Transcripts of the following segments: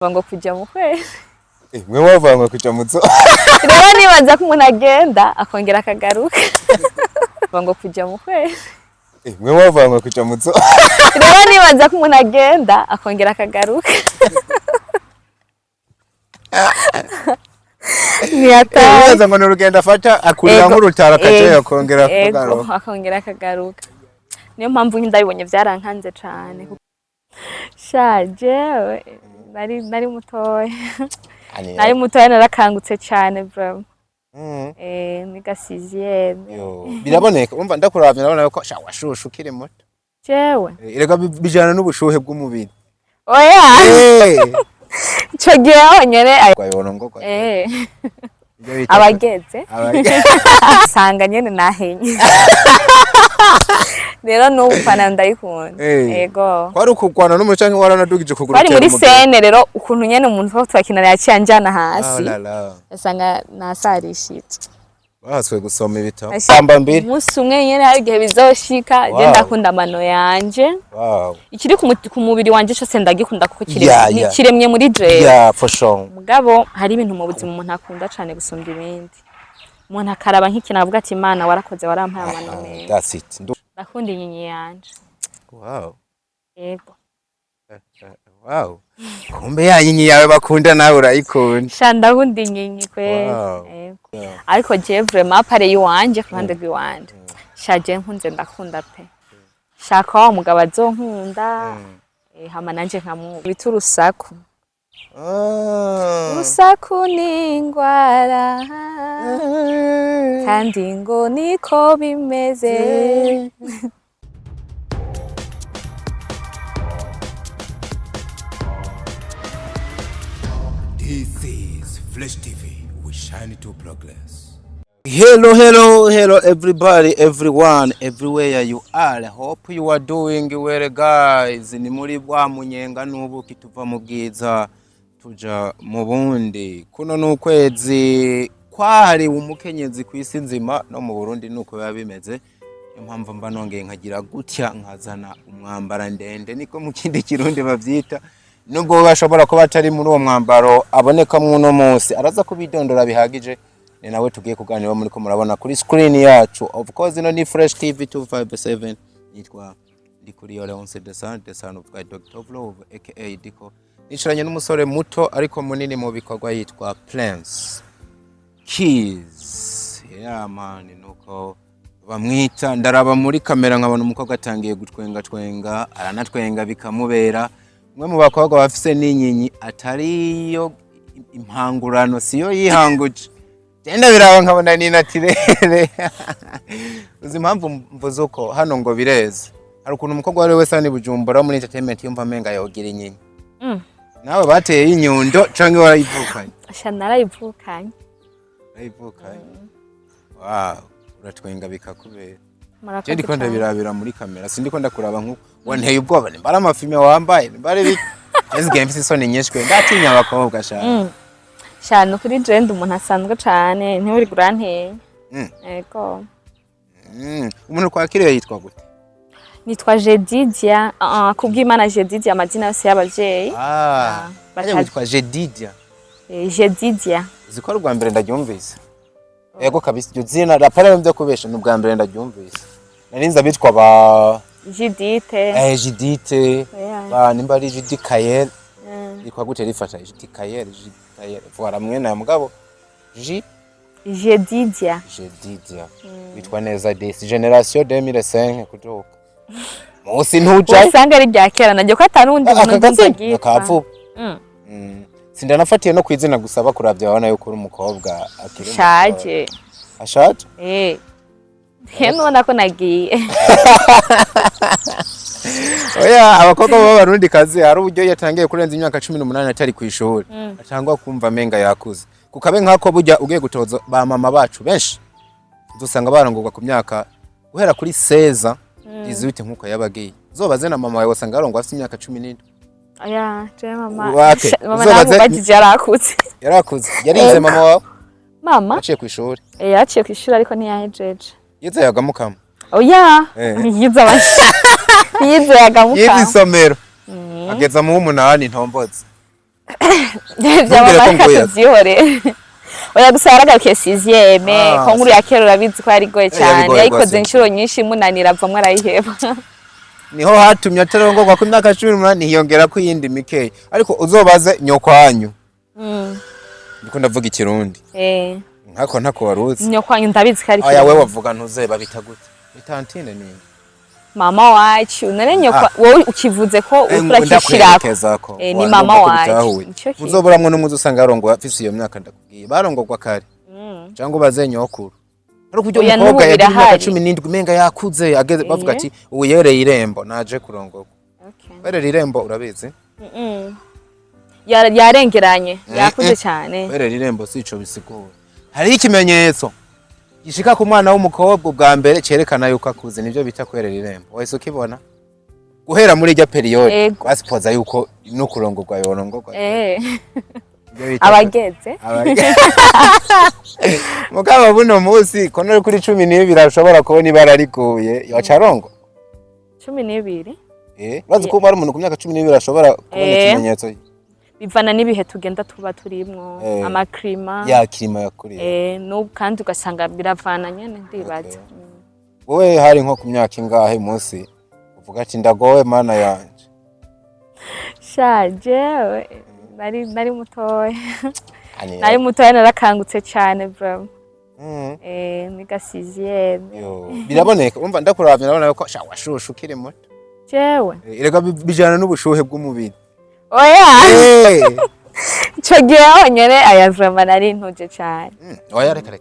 Vango kuja mu kwezi. Mwe wavanga kuja muzo. Rero nibaza ko umuntu agenda akongera akagaruka. Vango kuja mu kwezi. Mwe wavanga kuja muzo. Rero nibaza ko umuntu agenda akongera akagaruka. Niyaza ngo n'urugendo afata akurira nk'urutara kaje akongera akagaruka. Akongera akagaruka. Niyo mpamvu ndabibonye byarankanze cyane. Shaje nari mutoya. Nari mutoya narakangutse cyane bro. Niga 6e. Biraboneka umva ndakuravye nabona ko washushu ukiri muto. Jewe. Irega bijana n'ubushuhe bw'umubiri. Oya. Ico gihe nyene ayibona ngo kwa. Abageze. Sanga nyene nahenye. Rero n'ubufana ndayikunda. Yego. Kwari ukugwana n'umucanke waranadugije kugura cyane. Bari muri scene rero ukuntu nyene umuntu fo twakinana yaciye njana hasi. Asanga nasarishitse. Baswe gusoma ibitabo. Samba mbiri. Umunsi umwe nyene hari gihe bizoshika je ndakunda amano yanje. Wow. Ikiri ku mubiri wanje cyose ndagikunda kuko kiremye muri jeje. Yeah, for sure. Mugabo hari ibintu mu buzima umuntu akunda cyane gusumba ibindi. Umuntu akaraba nk'ikintu avuga ati Imana warakoze warampaye amano meza. That's it. Nakunda inyenye yanje. Wow. Yego. Wow. Kumbe ya nyenye yawe bakunda nawe urayikunda. Shanda nkunda inyenye kwe. Yego. Ariko je vraiment pare yiwanje kandi gwiwanje. Shaje nkunze ndakunda pe. Shaka wa mugabo azonkunda. Hama nanje nkamu bitu rusaku. Urusaku ni ingwara kandi ngo niko bimeze. This is Flash TV. We shine to progress. Hello everybody, everyone, everywhere you are. I hope you are doing well guys. Ni muri bwa munyenga n'ubuki tuva mu bwiza tuja mu bundi. Kuno n'ukwezi kwahari umukenyezi kwisi nzima no mu Burundi nuko biba bimeze. Impamvu mba nongeye nkagira gutya nkazana umwambara ndende niko mu kindi kirundi bavyita. Nubwo bashobora kuba atari muri uwo mwambaro aboneka mu no munsi araza kubidondora bihagije. Ni nawe tugiye kuganira muri ko murabona kuri screen yacu. Of course ino ni Fresh TV 257 nitwa Ndikuri Leonce the son of God Dr. Love aka Diko. Nishiranye n'umusore muto ariko munini mu bikorwa yitwa Prince Keys. Yeah man nuko bamwita ndaraba muri kamera nkabona umukobwa atangiye gutwenga aranatwenga bikamubera. Mwe mu bakobwa bafise n'inyenyi atariyo impangurano siyo yihanguje. Genda biraba nkabona ni natirere. Uzi impamvu mvuze uko hano ngo bireze. Hari ukuntu umukobwa wari wese ani Bujumbura muri entertainment yumva menga yogira inyenyi. Nawe bateye inyundo canke warayivukanye? Asha narayivukanye. Wow, uratwenga bikakubera. Je ndiko ndabirabira muri kamera sindiko ndakuraba nkuko wanteye ubwoba nimbara amafilme wambaye nimbare biki. Ese game sisone nyeshwe ndatinya abakobwa sha. Shano kuri trend umuntu asanzwe cyane ntiburi guranteye. Ego. Umuntu kwakiriye yitwa gute? Nitwa JEJE kubw'Imana JEJE amazina yose y'abavyeyi. Yitwa JEJE. JEJE. Zikora rwa mbere ndagyumvise. Yego kabisa iryo zina rapara byo kubesha n'ubwa mbere ndagyumvise. Narinza bitwa ba Jidite. Jidite. Ba nimba ari Jidikaye. Yitwa gute rifata Jidikaye. Voilà mwena mugabo JEJE bitwa neza disi generation 2005 kutoka musi ntuja usanga ari bya kera najye ko atarundi umuntu akavu sindanafatiye no kwizina gusaba kuravya abana yuko uri umukobwa akiri shaje ashaje heno nako nagiye oya abakobwa b'abarundi kazi hari uburyo yatangiye kurenza imyaka 18 atari kwishuri atangwa kumva menga yakuze kukabe nkako burya ugiye gutoza ba mama bacu benshi dusanga barangurwa ku myaka guhera kuri 16 18 nkuko yabagiye zobaze na mama wawe wasanga arongwa afite imyaka 17 aya je mama namubatije yarakuze yarize mama wawe mama yaciye kwishuri yaciye kwishuri ariko ntiyahejeje yize yagamukama oya yize yize yagamukama yize isomero ageza mu 8 ntomboze Vyabaye katuvyihore. Oya gusa yaragarukiye 6ème ko nkuru ya kera urabizi ko yari goye cyane yayikoze inshuro nyinshi munanira avamwe arayiheba. Niho hatumye atarongorwa ku myaka 18 hiyongera ko yindi mikeyi ariko uzobaze nyokwanyu. Ndiko ndavuga ikirundi. Nkako ntako waruzi. Nyokwanyu ndabizi ko ari. Oya wewe wavuga ntuzeba bita gute? Bitantine ni. Mama wacu none nyokwa wowe ukivuze ko urakishirako. Ni mama wacu. Uzoburamwe n'umuzi usanga yarongwa afise iyo myaka ndakubwiye. Barongorwa kare. Cyangwa baze nyokuru. Ariko kujya umukobwa yagiye 17 menga yakuze ageze bavuga ati ubu yereye irembo naje kurongorwa. Yereye irembo urabizi? Yarengeranye yakuze cyane. Yereye irembo sico bisigura. Hari ikimenyetso gishika ku mwana w'umukobwa bwa mbere cerekana yuko akuze nivyo bita kwerera irembo. Wese ukibona guhera muri irya periode basipoza yuko no kurongorwa yorongorwa. Abageze mugabo buno munsi kono kuri 12 ashobora kubona ibara rikuye yacarongo 12 bazi ko bari umuntu ku myaka 12 ashobora kubona ikimenyetso bivana n'ibihe tugenda tuba turimwo amakrima ya krima yakuriye no kandi ugasanga biravana nyene ndibaza. Wowe hari nko ku myaka ingahe munsi uvuga ati ndagowe mana yanje? Shaje nari mutoya. Nari mutoya narakangutse cyane bro. Niga 6ème. Biraboneka umva ndakuravye nabona ko sha washushu kiri muto. Jewe. Erega bijana n'ubushuhe bw'umubiri. Oya. Chogeho nyene ayavuma nari ntuje cyane. Oya reka.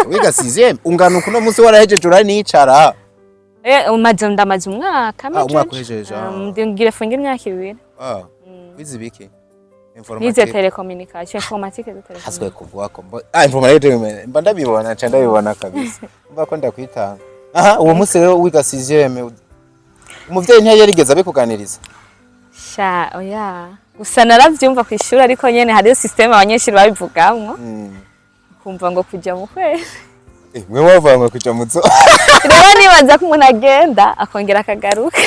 Wiga 6ème ungana kuno munsi warahejeje urari nicara. Ndamaze umwaka meje. Umwaka uhejeje. Ndingire funga imyaka 2. Wizi biki? Nize telecommunication informatique de téléphone. Haswe kuvuga ko informatique mba ndabibona nca ndabibona kabisa. Mba ko ndakwitanga. Uwo munsi rero wiga 6ème. Umuvyeyi ntiyarigeze abikuganiriza. Sha oya. Gusa naravyumva ku ishuri ariko nyene hari system abanyeshuri babivugamwo. Kumva ngo kujya mu kwezi. Mwe wavanga kuja muzo. Rero nibaza ko umuntu agenda akongera akagaruka.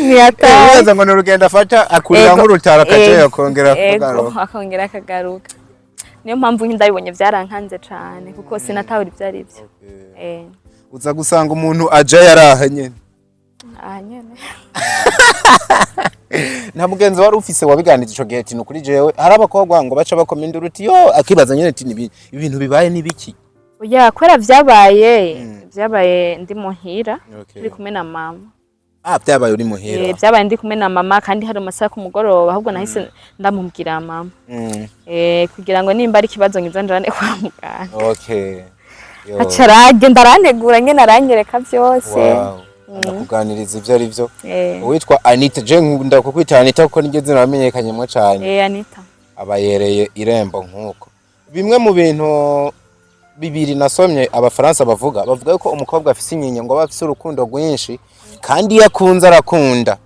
Niyaza ngo n'urugendo afata akurira nk'urutara kaje akongera akagaruka. Akongera akagaruka. Niyo mpamvu ndabibonye byarankanze cyane kuko sinatahura ibyari byo. Uza gusanga umuntu aje yaraha nyene. Nyene. Nta mugenzi wari ufise wabiganije ico gihe ati kuri jewe hari abakobwa ngo baca bakomenda uruti yo akibaza nyene ati ibintu bibaye nibiki. Oya kwera vyabaye ndi muhira turi kumwe na mama. Vyabaye uri muhira. Vyabaye ndi kumwe na mama kandi hari amasaha ku mugoroba ahubwo nahise ndamubwira mama. Kugira ngo nimba ari kibazo ngizo ndane kwa muganga. Acarage ndarantegura nyene aranyereka byose. Kuganiriza ivyo ari byo. Uwitwa Anitha je nkunda kukwita Anitha kuko nigeze namenyekanyemo cyane. Anitha. Abayereye irembo nkuko. Bimwe mu bintu bibiri nasomye abafaransa bavuga ko umukobwa afise inyinya ngo bafise urukundo rwinshi kandi yakunze arakunda.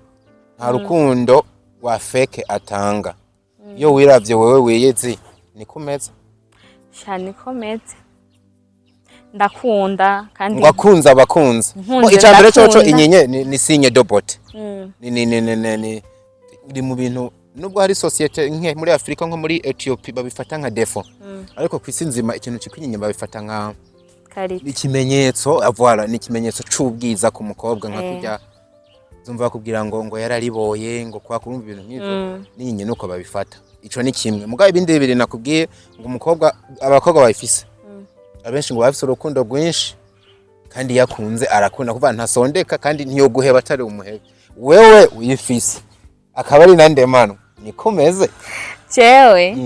Nta rukundo wa fake atanga. Iyo wiravye wewe wiyezi nikomeza. Cyane komeze. Ndakunda kandi ngakunza abakunza icambere cyo inyenye ni signe dobote ni mu bintu nubwo hari societe nke muri Afrika nko muri Ethiopia babifata nka defo ariko kwisi nzima ikintu cikwinyenye babifata nka ikimenyetso avwara ni ikimenyetso c'ubwiza ku mukobwa nka kujya zumva kubwira ngo yarariboye ngo kwa kurumva ibintu nk'ivyo ninyenye nuko babifata ico ni kimwe mugabe ibindi bibiri nakubwiye ngo umukobwa abakobwa bayifise abenshi ngo bafise urukundo rwinshi kandi yakunze arakunda kuva ntasondeka kandi ntiyoguheba atari umuhebe wewe uyifise akaba ari nandemano nikomeze jewe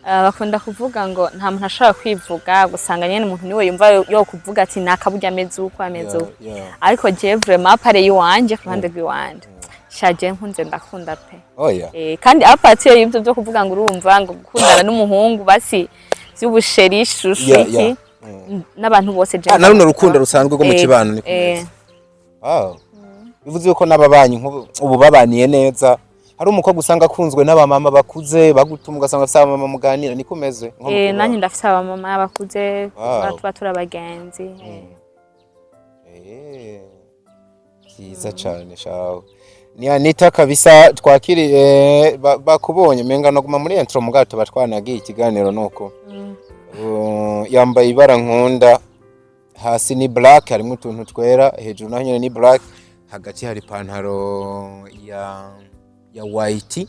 bakunda kuvuga ngo nta muntu ashaka kwivuga gusanga nyene umuntu niwe yumva yo kuvuga ati nakaburya ameze uko ameze uko ariko je vraiment apare yiwanje kuruhande rwiwanje shaje nkunze ndakunda pe kandi apati y'ibyo byo kuvuga ngo urumva ngo gukundana n'umuhungu basi by'ubusheri shushiki n'abantu bose je na runo rukundo rusanzwe rwo mu kibano ni kumeze bivuze ko n'ababanyi ubu babaniye neza hari umukobwa usanga akunzwe n'abamama bakuze bagutuma ugasanga afite abamama muganira ni kumeze nanjye ndafite abamama bakuze batura abagenzi cyiza cyane shawe Ni Anitha kabisa twakiriye bakubonye menga no guma muri intro mugato batwanagiye ikiganiro nuko yambaye ibara nkunda hasi ni black harimo utuntu twera hejuru naho nyene ni black hagati hari pantaro ya white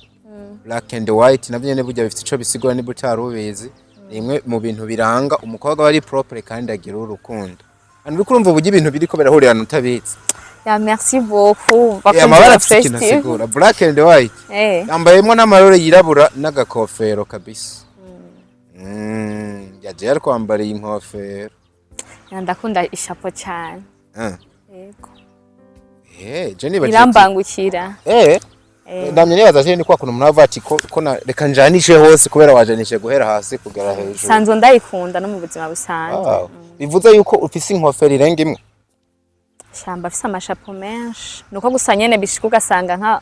black and white navyo nyene burya bifite ico bisigura ni butarubizi nimwe mu bintu biranga umukobwa bari propre kandi agira urukundo andi kurumva ubugi ibintu biriko birahurirana utabizi. Ya merci beaucoup. Amabara afite ikintu asigura black and white. Yambayemo n'amarore yirabura n'agakofero kabisa. Yaje ari kwambariye inkofero. Ndakunda ishapo cyane. Yego. Je nibaje. Irambangukira. Ndamye nibaza je ni kwa kuntu umuntu avati ko reka njanishe hose kubera wajanishe guhera hasi kugera hejuru. Sanzo ndayikunda no mu buzima busanzwe. Bivuze yuko ufise inkofero irenga imwe. Shamba afise amashapo menshi nuko gusa nyene bishika ugasanga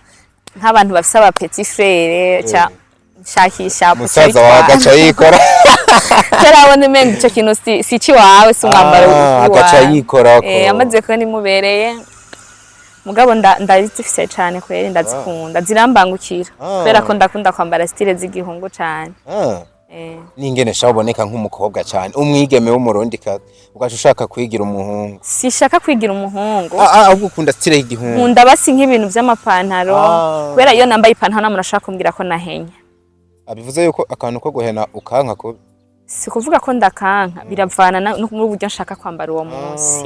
nk'abantu bafise aba petit frère ca shakisha musaza wagaca yikora tarabone menga ico kintu si ci wawe si umwambaro agaca yikora ko amaze ko nimubereye mugabo ndazifise cyane kweri ndazikunda zirambangukira kubera ko ndakunda kwambara style z'igihungu cyane. Ningene shaboneka nk'umukobwa cyane umwigeme w'umurundi kazi ugaca ushaka kwigira umuhungu. Sishaka kwigira umuhungu ahubwo ukunda style y'igihungu. Nkunda basi nk'ibintu by'amapantaro kubera iyo nambaye ipantaro namuntu ashaka kumbwira ko nahenya. Abivuze yuko akantu ko guhena ukanka ko si kuvuga ko ndakanka biravana n'uburyo nshaka kwambara uwo munsi.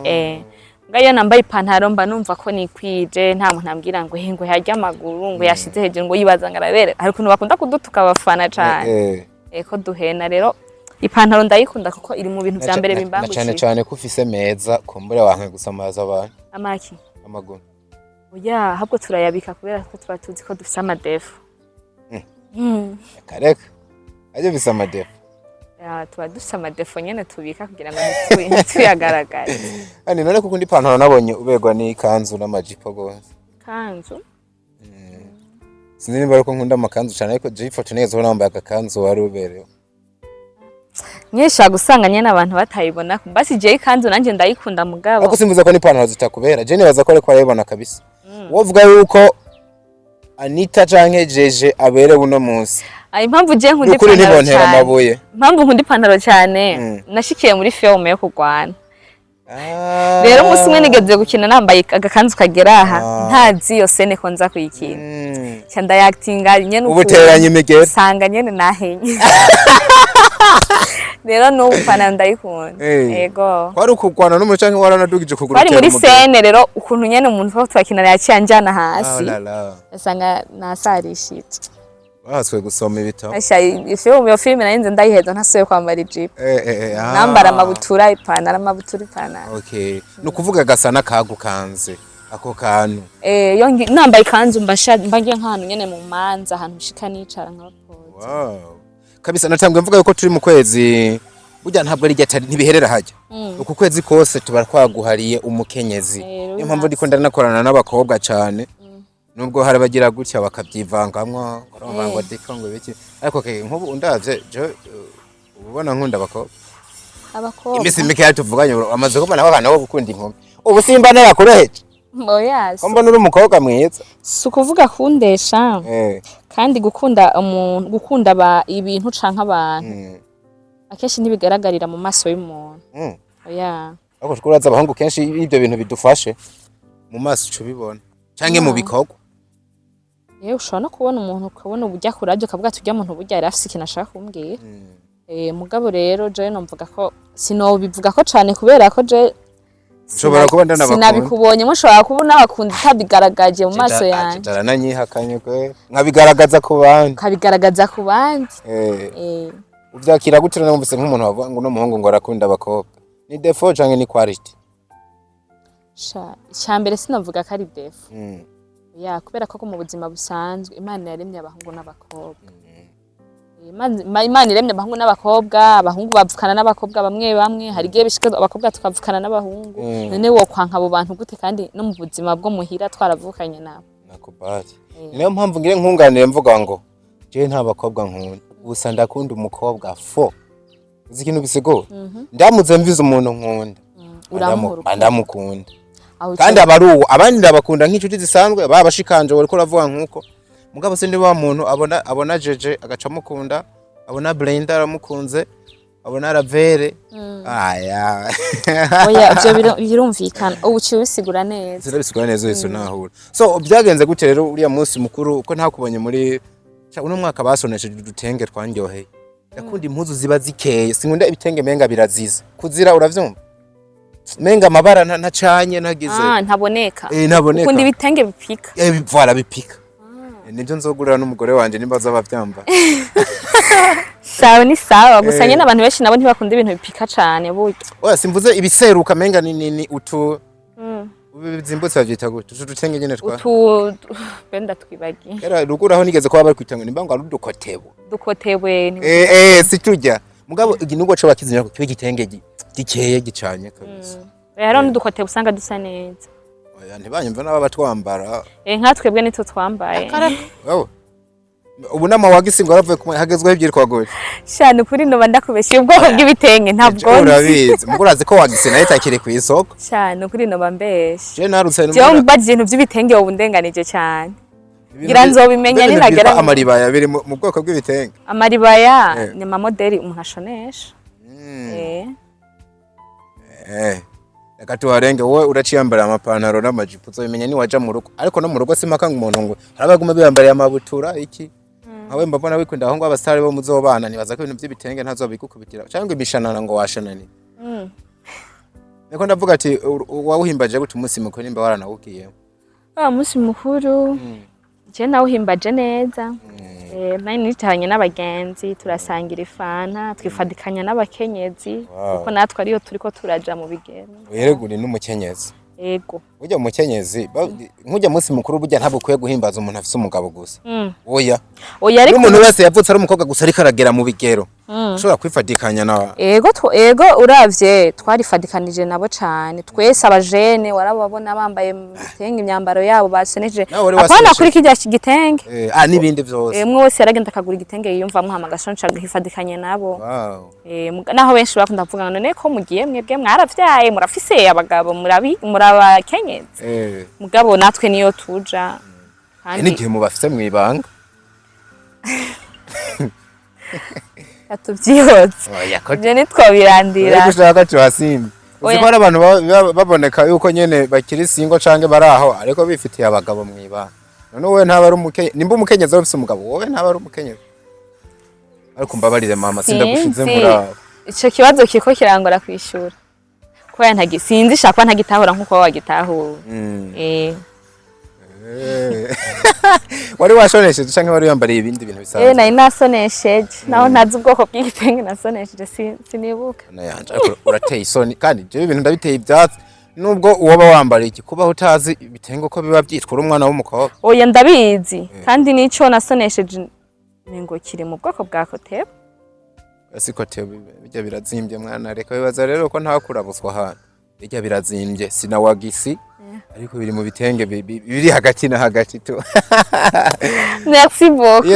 Ngayo nambaye ipantaro mba numva ko nikwije nta muntu ambwira ngo ngo harya amaguru ngo yashize hejuru ngo yibaza ngarabere hari kuntu bakunda kudutuka abafana cyane. Eko duhena rero ipantaro ndayikunda kuko iri mu bintu bya mbere bimbangukira cyane ko ufise meza kumbure wanke gusamaza abantu amaki amaguru oya habwo turayabika kubera ko tuba tuzi ko dufise amadefu kareka aje bisa amadefu tuba dufise amadefu nyene tubika kugira ngo tuyagaragare. Ani none kuko ndi pantaro nabonye ubegwa ni kanzu n'amajipo gose kanzu sinzi niba ko nkunda amakanzu cyane ariko je ifoto neza ubona wambaye akakanzu wari uberewe nyesha gusanga nyene abantu batayibona basi je ikanzu nanje ndayikunda mugabo ako simvuze ko ni pantaro zitakubera je nibaza ko ariko arayibona kabisa wovuga yuko Anitha canke JEJE abere buno munsi impamvu je nkunda ipantaro cyane impamvu nkunda ipantaro cyane nashikiye muri film yo kugwana rero umunsi umwe nigeze gukina nambaye agakanzu kageraha ntazi yo sene ko nza kuyikina cyanda yaktinga nyene ubuteranye imigero sanga nyene nahenye rero no ufana ndayikunda yego kwari ukugwana n'umucanke waranadugije kugura bari muri sene rero ukuntu nyene umuntu ko twakina yaciyanjana hasi asanga nasarishitse baswe gusoma ibitabo iyo filime narinze ndayiheza ntasuye kwambara ijipo nambara amabutura ipantaro okay nukuvuga gasana kagukanze ako kantu yo nambaye ikanzu mbangiye nk'ahantu nyene mu manza ahantu ushika nicara nk'abapolisi. Wow kabisa natambwe mvuga yuko turi mu kwezi burya ntabwo ari ryatari ntibiherera hajya uku kwezi kose tuba twaguhariye umukenyezi niyo mpamvu ndiko ndanakorana n'abakobwa cyane nubwo hari bagira gutya bakabyivangamwa ngo deka ngo biki ariko nk'ubu ndavye je ubona nkunda abakobwa imisi mike yatuvuganye amaze kubona abana bo gukunda inkumi ubu simba narakureheje Moyas. Komba nuri umukobwa mwiza. Sukuvuga kundesha. Kandi gukunda umuntu gukunda ibintu canka abantu. Akenshi ntibigaragarira mu maso y'umuntu. Oya. Ako tukuraza abahungu kenshi ibyo bintu bidufashe mu maso cyo bibona. Canke mu bikorwa. Yewe ushobora no kubona umuntu ukabona ubujya kuraje kavuga tujya umuntu ubujya yari afise ikintu ashaka kumbwira. Mugabo rero je nomvuga ko sinobivuga ko cane kubera ko je Shobora kuba ndana bakunda. Sinabikubonye mushobora kubona bakunda tabigaragaje mu maso yanje. Cyarana nyihakanye kwe nkabigaragaza ku bandi. Kabigaragaza ku bandi. Uvyakira gutira numvise nk'umuntu bavuga ngo no muhungu ngo arakunda abakobwa. Ni defo canke ni quality? Cyambere sinavuga ko ari defo. Ya kubera ko mu buzima busanzwe Imana yaremye abahungu n'abakobwa. Imana iremye abahungu n'abakobwa, abahungu bavukana n'abakobwa bamwe hari giye bishika abakobwa tukavukana n'abahungu. None wo kwanka abo bantu gute kandi no mu buzima bwo muhira twaravukanye nabo. Nakubati. Niyo mpamvu ngire nkunganire mvuga ngo je nta bakobwa nkunda. Gusa ndakunda umukobwa fo. Uzi ikintu bisigura? Ndamuze mvize umuntu nkunda. Ndamukunda. kandi abaruwo abandi ndabakunda nk'inshuti zisanzwe babashikanje wari ko uravuga nkuko mugabo se ndi wa muntu abona jeje agacamukunda abona Brenda aramukunze abona Ravere aya oya ibyo birumvikana ubuciye bisigura neza zirabisigura neza yeso nahura so byagenze gute rero uriya munsi mukuru uko ntakubonye muri uno mwaka basonesheje udutenge twandyoheye yakunda impuzu ziba zikeye sinkunda ibitenge menga biraziza kuzira uravyumva menga amabara ntacanye nagize ntaboneka ntaboneka ukunda ibitenge bipika bivara bipika nibyo nzogurira n'umugore wanje nimba zabavyamba sawa ni sawa gusa nyene abantu benshi nabo ntibakunda ibintu bipika cane buryo oya simvuze ibiseruka menga ni utu bizimbutse bavyita gute tutenge nyene twa benda twibagiye era ruguraho nigeze ko bari kwitanga nimba ngo arudukotebo dukotebwe situjya mugabo iginugo cyo bakizinira ku gitenge gikeye gicanye kabisa rero n'udukotebo usanga dusa neza oya ntibanyumva n'aba batwambara nkatwebwe nitwo twambaye wowe ubu n'amawagisingo aravuye kumwe hagezweho ibyirwa gute shana kuri no bandakubeshiye ubwoko bw'ibitenge ntabwo urabizi mugurazi ko wagise nayo takire ku isoko shana kuri no bambeshe je narutse je mbaje ibintu by'ibitenge ubu ndenganije cyane gira nzobimenya ninagera amaribaya biri mu bwoko bw'ibitenge amaribaya ni amamodeli umuntu ashonesha reka tuharenge wowe uraciyambara amapantaro n'amajipo uzobimenya ni waja mu rugo ariko no mu rugo simakanga umuntu ngo harabaguma biyambariye amabutura iki nkawe mbabona wikunda aho ngo abasare bo muzobana nibaza ko ibintu by'ibitenge ntazobigukubitira cyangwa imishanana ngo washanani niko ndavuga ati wawuhimbaje gute umunsi mukuru nimba waranawukiye umunsi mukuru je nawuhimbaje neza nari nitahanye n'abagenzi turasangira ifana twifadikanya n'abakenyezi kuko natwe ariyo turiko turaja mu bigero yereguri n'umukenyezi yego ujya umukenyezi nkujya munsi mukuru burya ntabwo kwiye guhimbaza umuntu afise umugabo gusa oya ariko umuntu wese yavutse ari umukobwa gusa ariko aragera mu bigero ushobora kwifadikanya na ego uravye twarifadikanije nabo cane twese abajene warababona bambaye ibitenge imyambaro yabo baseneje apana kuri kijya gitenge n'ibindi vyose mwe wese yaragenda akagura igitenge yiyumvamwo hamagashonca agahifadikanye nabo naho benshi bakunda kuvuga none ko mugiye mwebwe mwaravyaye murafise abagabo murabakenyezi mugabo natwe niyo tuja kandi n'igihe mubafise mwibanga atuvyihotse je nitwobirandira gushaka tuhasimba uziko ari abantu baboneka yuko nyene bakiri singo canke baraho ariko bifitiye abagabo mwibanga none wowe ntaba ari umukenyezi nimba umukenyezi ufise umugabo wowe ntaba ari umukenyezi ariko mbabarire mama sindagushize murabo ico kibazo kiko kirangora kwishura ko yantagisinzi shaka ntagitahura nkuko wagitahura wari washonesheje canke wari yambariye ibindi bintu bisanzwe nari nasonesheje naho ntazi ubwoko bw'igitenge nasonesheje sinibuka nayanje ariko urateye isoni kandi je ibintu ndabiteye ibyatsi nubwo uwoba wambariye iki kubaho utazi ibitenge uko biba byitwa umwana w'umukobwa oya ndabizi kandi nico nasonesheje ngo kiri mu bwoko bwa kotebo kotebo bijya birazimbye mwana reka bibaza rero ko ntakurabuswa hano bijya birazimbye sinawagisi ariko biri mu bitenge biri hagati na hagati to merci beaucoup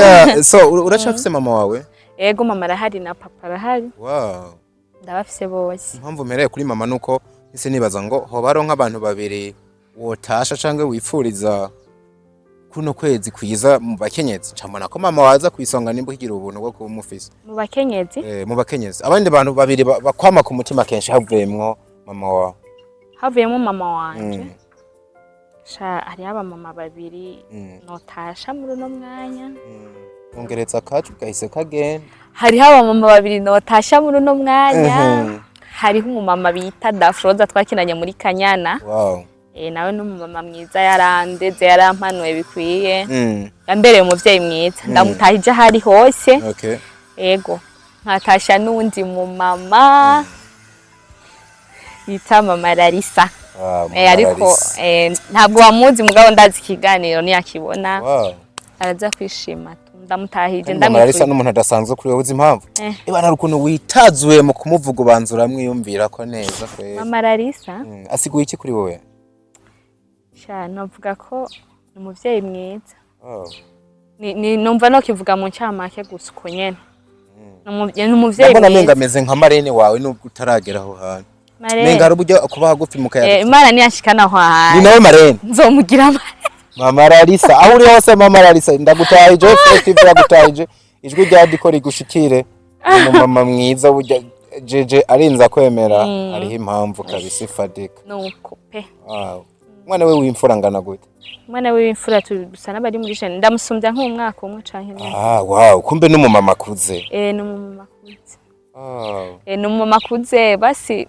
so uracafise mama wawe ego mama arahari na papa arahari wow ndabafise bose impamvu mpereye kuri mama nuko ese nibaza ngo hoba aronka abantu babiri wotasha canke wipfuriza kuno kwezi kwiza mu bakenyezi camana ko mama waza kwisonga nimba ukigira ubuntu bwo kumufisa mu bakenyezi mu bakenyezi abandi bantu babiri bakwama ku mutima kenshi havuyemwo mama wawe havuyemo mama wanje hari abamama babiri notasha muri uno mwanya ongereza kacu gahise kagenda hariho abamama babiri notasha muri uno mwanya hariho umumama bita Dafroza twakinanye muri Kanyana nawe n'umumama mwiza yarandeze yarampanuye bikwiye yambereye umuvyeyi mwiza ndamutahije hari hose ego nkatasha n'undi mumama yita mama Larissa ariko ntabwo wamuzi mugabo ndazi ikiganiro niyakibona araza kwishima ndamutahije ndamwifuriza n'umuntu adasanzwe kuri wowe uzi impamvu ibana rukuno witazuye mu kumuvuga ubanzura mwiyumvira ko neza kwera mama Larissa asiguye iki kuri wowe navuga ko ni umuvyeyi mwiza numva no kivuga mu ncamake gusa uko nyene ni umuvyeyi mwiza ameze nka marene wawe nubwo utaragera aho hantu menga ruburyo kuba hagufi mukaya Imana niyashikana hwa ni nawe marene nzomugira Mama Larissa aho uri hose Mama Larissa ndagutahije festive ndagutahije ijwi rya dikora igushikire mu mama mwiza burya JEJE arinza kwemera ariho impamvu kabisa ifadika nuko pe mwana we w'imfura ngana gute mwana we w'imfura tusa nabari muri jene ndamusumbya nk'umwaka umwe canke wow kumbe no mu mama kuze no mu mama kuze no mu mama kuze basi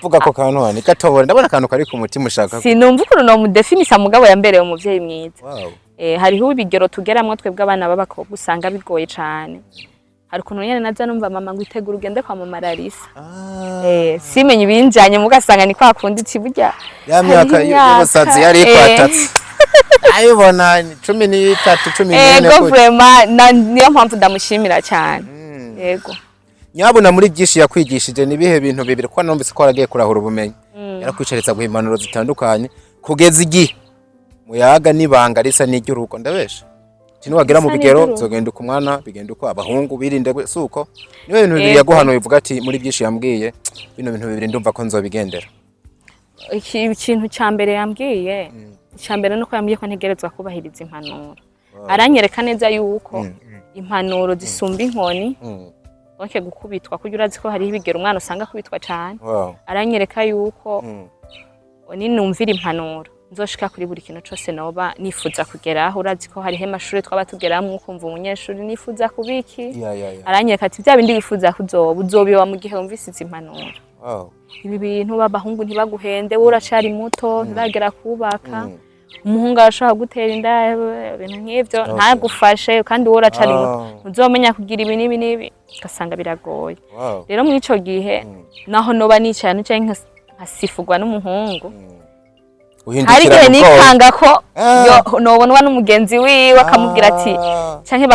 vuga ko kantu hani gatobora ndabona akantu kari ku mutima ushaka sinumva ukuntu no mudefinisa mugabo yambereye umuvyeyi mwiza hariho ibigero tugeramwo twebwe abana b'abakobwa usanga bigoye cane hari ukuntu nyene naza numva mama ngo itegura ugende kwa Mama Larissa simenye ibinjanye mugasanga ni kwa kundi kiburya ya myaka y'ubusazi yari kwatatse ayibona 13 14 go vraiment niyo mpamvu ndamushimira cyane yego nyabona muri byinshi yakwigishije nibihe bintu bibiri kwa numvise ko aragiye kurahura ubumenyi yarakwicaritsa guha impanuro zitandukanye kugeza igihe muyaga nibanga risa n'iryuruko ndabesha kino wagira mu bigero zogenda uko mwana bigenda uko abahungu birinde suko niwe bintu bibiri yaguhanuye uvuga ati muri byinshi yambwiye bino bintu bibiri ndumva ko nzobigendera ikintu cyambere yambwiye cyambere nuko yambwiye ko ntegerezwa kubahiriza impanuro aranyereka neza yuko impanuro zisumba inkoni oke gukubitwa kugira urazi ko hari ibigero umwana usanga kubitwa cyane aranyereka yuko ninumvira impanuro nzoshika kuri buri kintu cyose noba nifuza kugeraho urazi ko hari amashuri twaba tugeramwe ukumva umunyeshuri nifuza kubiki aranyereka ati bya bindi wifuza uzobiba mu gihe wumvise izi impanuro ibi bintu babahungu ntibaguhende wowe uracari muto ntiragera kubaka umuhungu arashaka gutera inda ibintu nk'ivyo ntagufashe kandi wowe uracari muto uzomenya kugira ibi n'ibi ugasanga biragoye rero muri ico gihe naho noba nicaye nkasifugwa n'umuhungu hari igihe nikanga ko nobonwa n'umugenzi wiwe akamubwira ati canke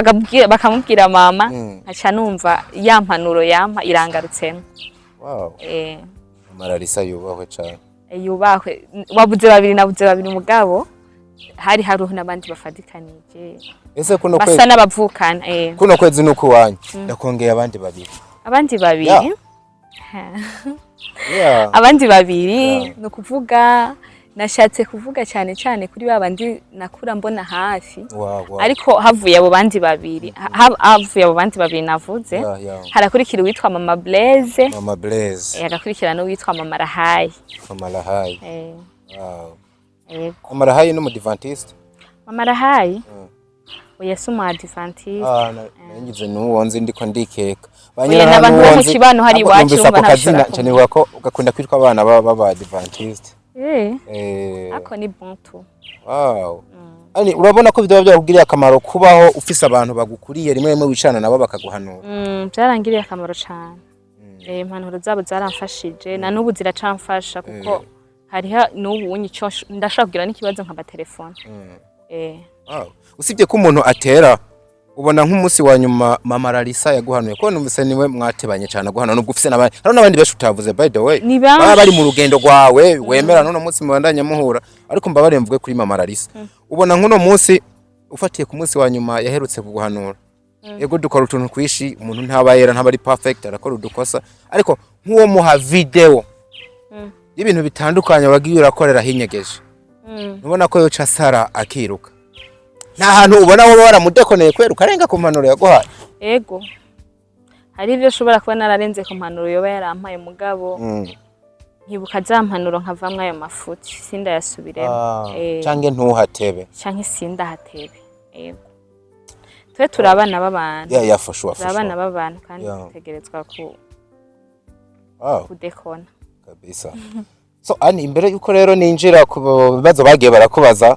bakamubwira mama nkaca numva ya mpanuro yampa irangarutsemo Mama Larissa yubahwe cyane yubahwe wabuze babiri nabuze babiri mugabo hariho n'abandi bafadikanije ese kuno kwezi basa n'abavukana kuno kwezi nuko wanyu ndakongeye abandi babiri abandi babiri no kuvuga nashatse kuvuga cyane cyane kuri babandi nakura mbona hafi ariko havuye abo bandi babiri navuze harakurikira uwitwa Mama Blaise yagakurikira no witwa Mama Rahayi Mama Rahayi no Adventiste Mama Rahayi Yesu mu Adventiste nangize nuwonze ndiko ndikeka banyira abantu bo mu kibano hari iwacu bakazina cyane wako ugakunda kwitwa abana baba Adventiste ako ni bon tout ani urabona ko bidaba byakugiriye akamaro kubaho ufise abantu bagukuriye rimwe rimwe wicana nabo bakaguhanura byarangiriye akamaro cyane impanuro zabo zaramfashije na nubu ziracamfasha kuko hariho nubu unyico ndashaka kugira n'ikibazo nkaba telefone usibye ko umuntu atera ubona nk'umunsi wa nyuma Mama Larissa yaguhanuye ko numvise niwe mwatebanye cyane guhana nubwo ufise n'abandi hari n'abandi besho utavuze by the way baba bari mu rugendo rwawe wemera none munsi mubandanya muhura ariko mbabare mvuge kuri Mama Larissa ubona nk'uno munsi ufatiye ku munsi wa nyuma yaherutse kuguhanura yego dukora utuntu kwishi umuntu ntabayera ntabari perfect arakora udukosa ariko nk'uwo muha video y'ibintu bitandukanye wagiye urakorera hinyegeje ubona ko yoca Sara akiruka nta hantu ubona wowe waramudekoneye kwera ukarenga ku mpanuro yaguhaye ego hari ivyo ushobora kuba nararenze ku mpanuro yoba yarampaye mugabo nkibuka za mpanuro nkavamwe ayo mafuti sinda yasubiremo canke ntuhatebe canke sinda hatebe ego twe turabana b'abantu yafashe turabana b'abantu kandi dutegerezwa kudekona kabisa so ani imbere yuko rero ninjira ku bibazo bagiye barakubaza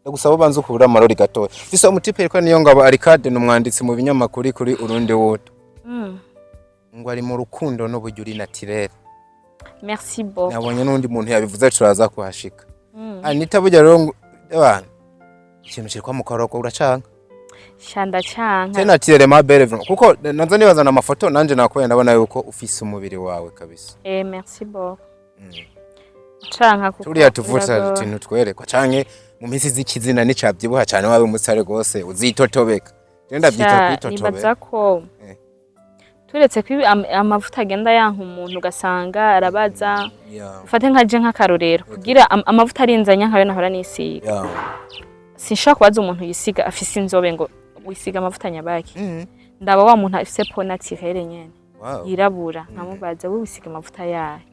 ndagusaba ubanze ukubura amarori gatoya fisa umutipe yitwa Niyongabo Arcade n'umwanditsi mu binyamakuru kuri Urundi Woto ngo ari mu rukundo n'uburyo uri naturel merci beaucoup nabonye n'undi muntu yabivuze turaza kuhashika Anita burya rero abantu ikintu kiri kwa mukoroko uracanga shanda canka tena tirere ma belle kuko nazo nibazana amafoto nanje nakoye ndabona yuko ufise umubiri wawe kabisa merci beaucoup canka kuko turiya tuvuta ikintu twerekwa canke mu minsi z'ikizina n'icabyibuha cyane wabe umusare gose uzitotobeka genda byita kwitotobeka nibaza ko turetse ko amavuta agenda yanka umuntu ugasanga arabaza ufate nkaje nk'akarorero kugira amavuta arinzanya nkayo nahora nisiga sinshaka kubaza umuntu yisiga afise inzobe ngo wisiga amavuta nyabaki ndaba wa muntu afise peau naturelle nyene yirabura nkamubaza we wisiga amavuta yahe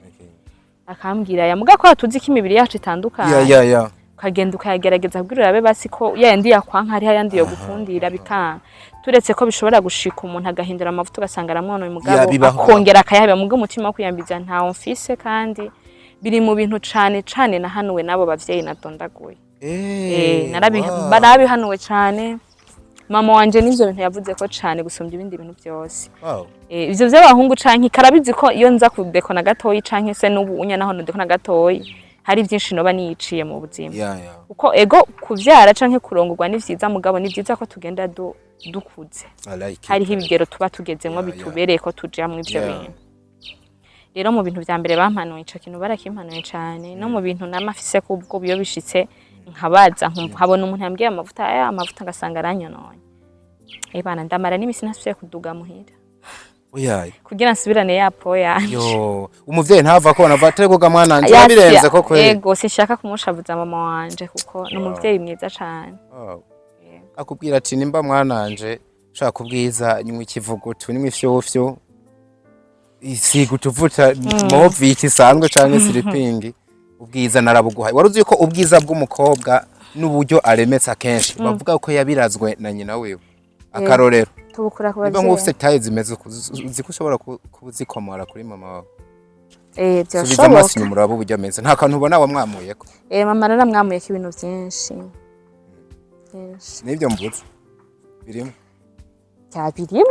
akambwira yamuga ko atuzi ko imibiri yacu itandukanye ukagenda ukayagerageza kugira urabe basi ko yandi yakwanka hari yandi yo gukundira bikanga turetse ko bishobora gushika umuntu agahindura amavuta ugasanga aramwonoye umugabo akongera akayabe mugo umutima wo kuyambiza ntawo mfise kandi biri mu bintu cane nahanuwe nabo bavyeyi nadondaguye narabihanuwe cane mama wanje nivyo bintu yavuze ko cane gusumbya ibindi bintu byose ivyo vy'abahungu canke karabizi ko iyo nza kudekona gatoyi canke se n'ubu unya naho ndekona gatoyi hari byinshi noba niyiciye mu buzima uko ego kuvyara canke kurongorwa ni vyiza mugabo ni vyiza ko tugenda dukuze hariho ibigero tuba tugezemwo bitubereye ko tujamwe ivyo bintu rero mu bintu vya mbere bampanuye ico kintu barakimpanuye cane no mu bintu namafise kubwo biyo bishitse nkabaza nkabona umuntu yambwiye amavuta ngasanga aranyonoye bana ndamara n'imisi nasubiye kuduga muhira kugira nsubirane yapo yanje umuvyeyi ntava ko navate kuga mwananje yabirenze ko kweli yego sinshaka kumushavuza mama wanje kuko n'umuvyeyi mwiza cane akubwira ati nimba mwananje ushaka kubwiza nyuma ikivugutu nimwe ifyofyo isiga utuvuta moviti sangwe canke slipping ubwiza narabuguhaye waruzi yuko ubwiza bw'umukobwa n'uburyo aremetsa kenshi bavuga ko yabirazwe na nyina wewe akarorero tubukura ku bavyeyi niba nkufite taye zimeze uziko ushobora kuzikomora kuri mama wawe byashoboka subiza amaso inyuma uraba uburyo ameze nta kantu ubona wamwamuyeko mama naramwamuyeko ibintu byinshi nibyo mvuze birimo birimo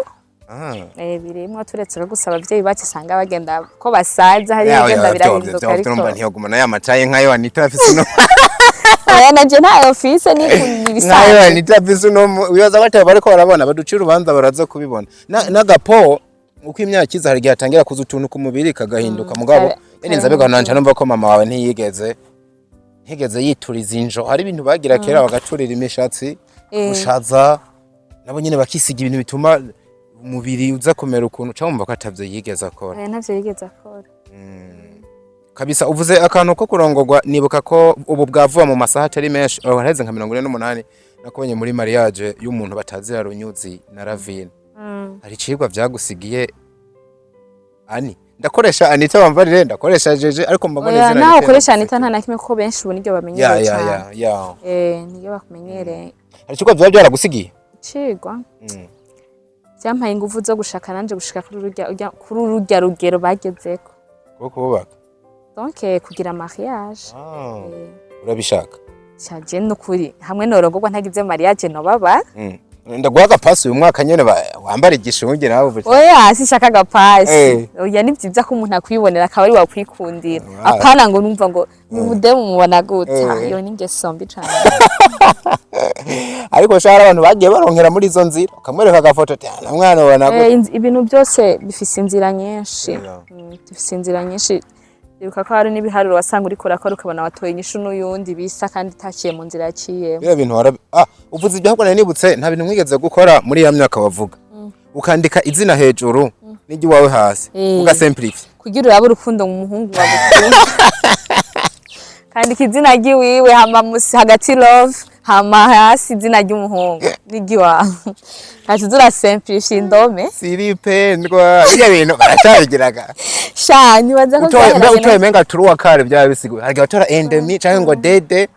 birimo turetse no gusaba abavyeyi bacu sanga bagenda ko basaza hari bagenda birahinduka ariko turumva ntiyagumana yamataye nkayo Anita afise no nanje nta office ni kubisanzwe nayo Anita afise no wibaza bataye bariko barabona baducira urubanza baraza kubibona n'agapo uko imyaka iza hari gihe atangira kuza utuntu ku mubiri kagahinduka mugabo yarinze abega nanje numva ko mama wawe ntiyigeze yituriza injo hari ibintu bagira kera bagaturira imishatsi gushaza nabo nyene bakisiga ibintu bituma umubiri uza kumera ukuntu cyangwa ko atavyo yigeze akora ntavyo yigeze akora kabisa uvuze akantu ko kurongorwa nibuka ko ubu bwavuba mu masaha atari menshi hareze nka 48 nakubonye muri mariage y'umuntu batazira runyuzi na Ravine hari cigwa vyagusigiye ani ndakoresha Anita bamvarire ndakoresha jeje ariko mbabone zina naho ukoresha Anita nta nakimwe ko benshi ubu niryo bamenyereye cyane niryo bakumenyereye hari cigwa vyaragusigiye cigwa byampaye ingufu zo gushaka nanje gushika kuri urujya rugero bagezeko ko kubaka donc kugira mariage urabishaka cyaje no kuri hamwe norongorwa ntagize mariage no baba ndaguha agapasi uyu mwaka nyene wambara igishunge nawe uvuze oya sishaka agapasi oya ni byiza ko umuntu akwibonera akaba ari wakwikundira apana ngo numva ngo ni mudemu mubona gute yo ningeso mbi cyane ariko shara abantu bagiye baronkera muri izo nzira ukamwereka agafoto cyane mwana ubona gute ibintu byose bifise inzira nyinshi bifise inzira nyinshi biruka ko hari n'ibiharuro wasanga uri kurakora ukabona watoye inyishu n'uyundi bisa kandi takiye mu nzira yaciye bira bintu uvuze ibyo hakona nibutse nta bintu mwigeze gukora muri ya myaka wavuga ukandika izina hejuru n'igi wawe hasi ugasimplify kugira urabe urukundo mu muhungu wagukunda kandi izina giwiwe hama musi hagati love hama hasi izina ry'umuhungu n'igi wawe kandi zura simplify indome siripendwa bya bintu baracabigiraga shani baza ko utoye menga turuwa kare bya bisigo hari gatora endemi canke ngo dede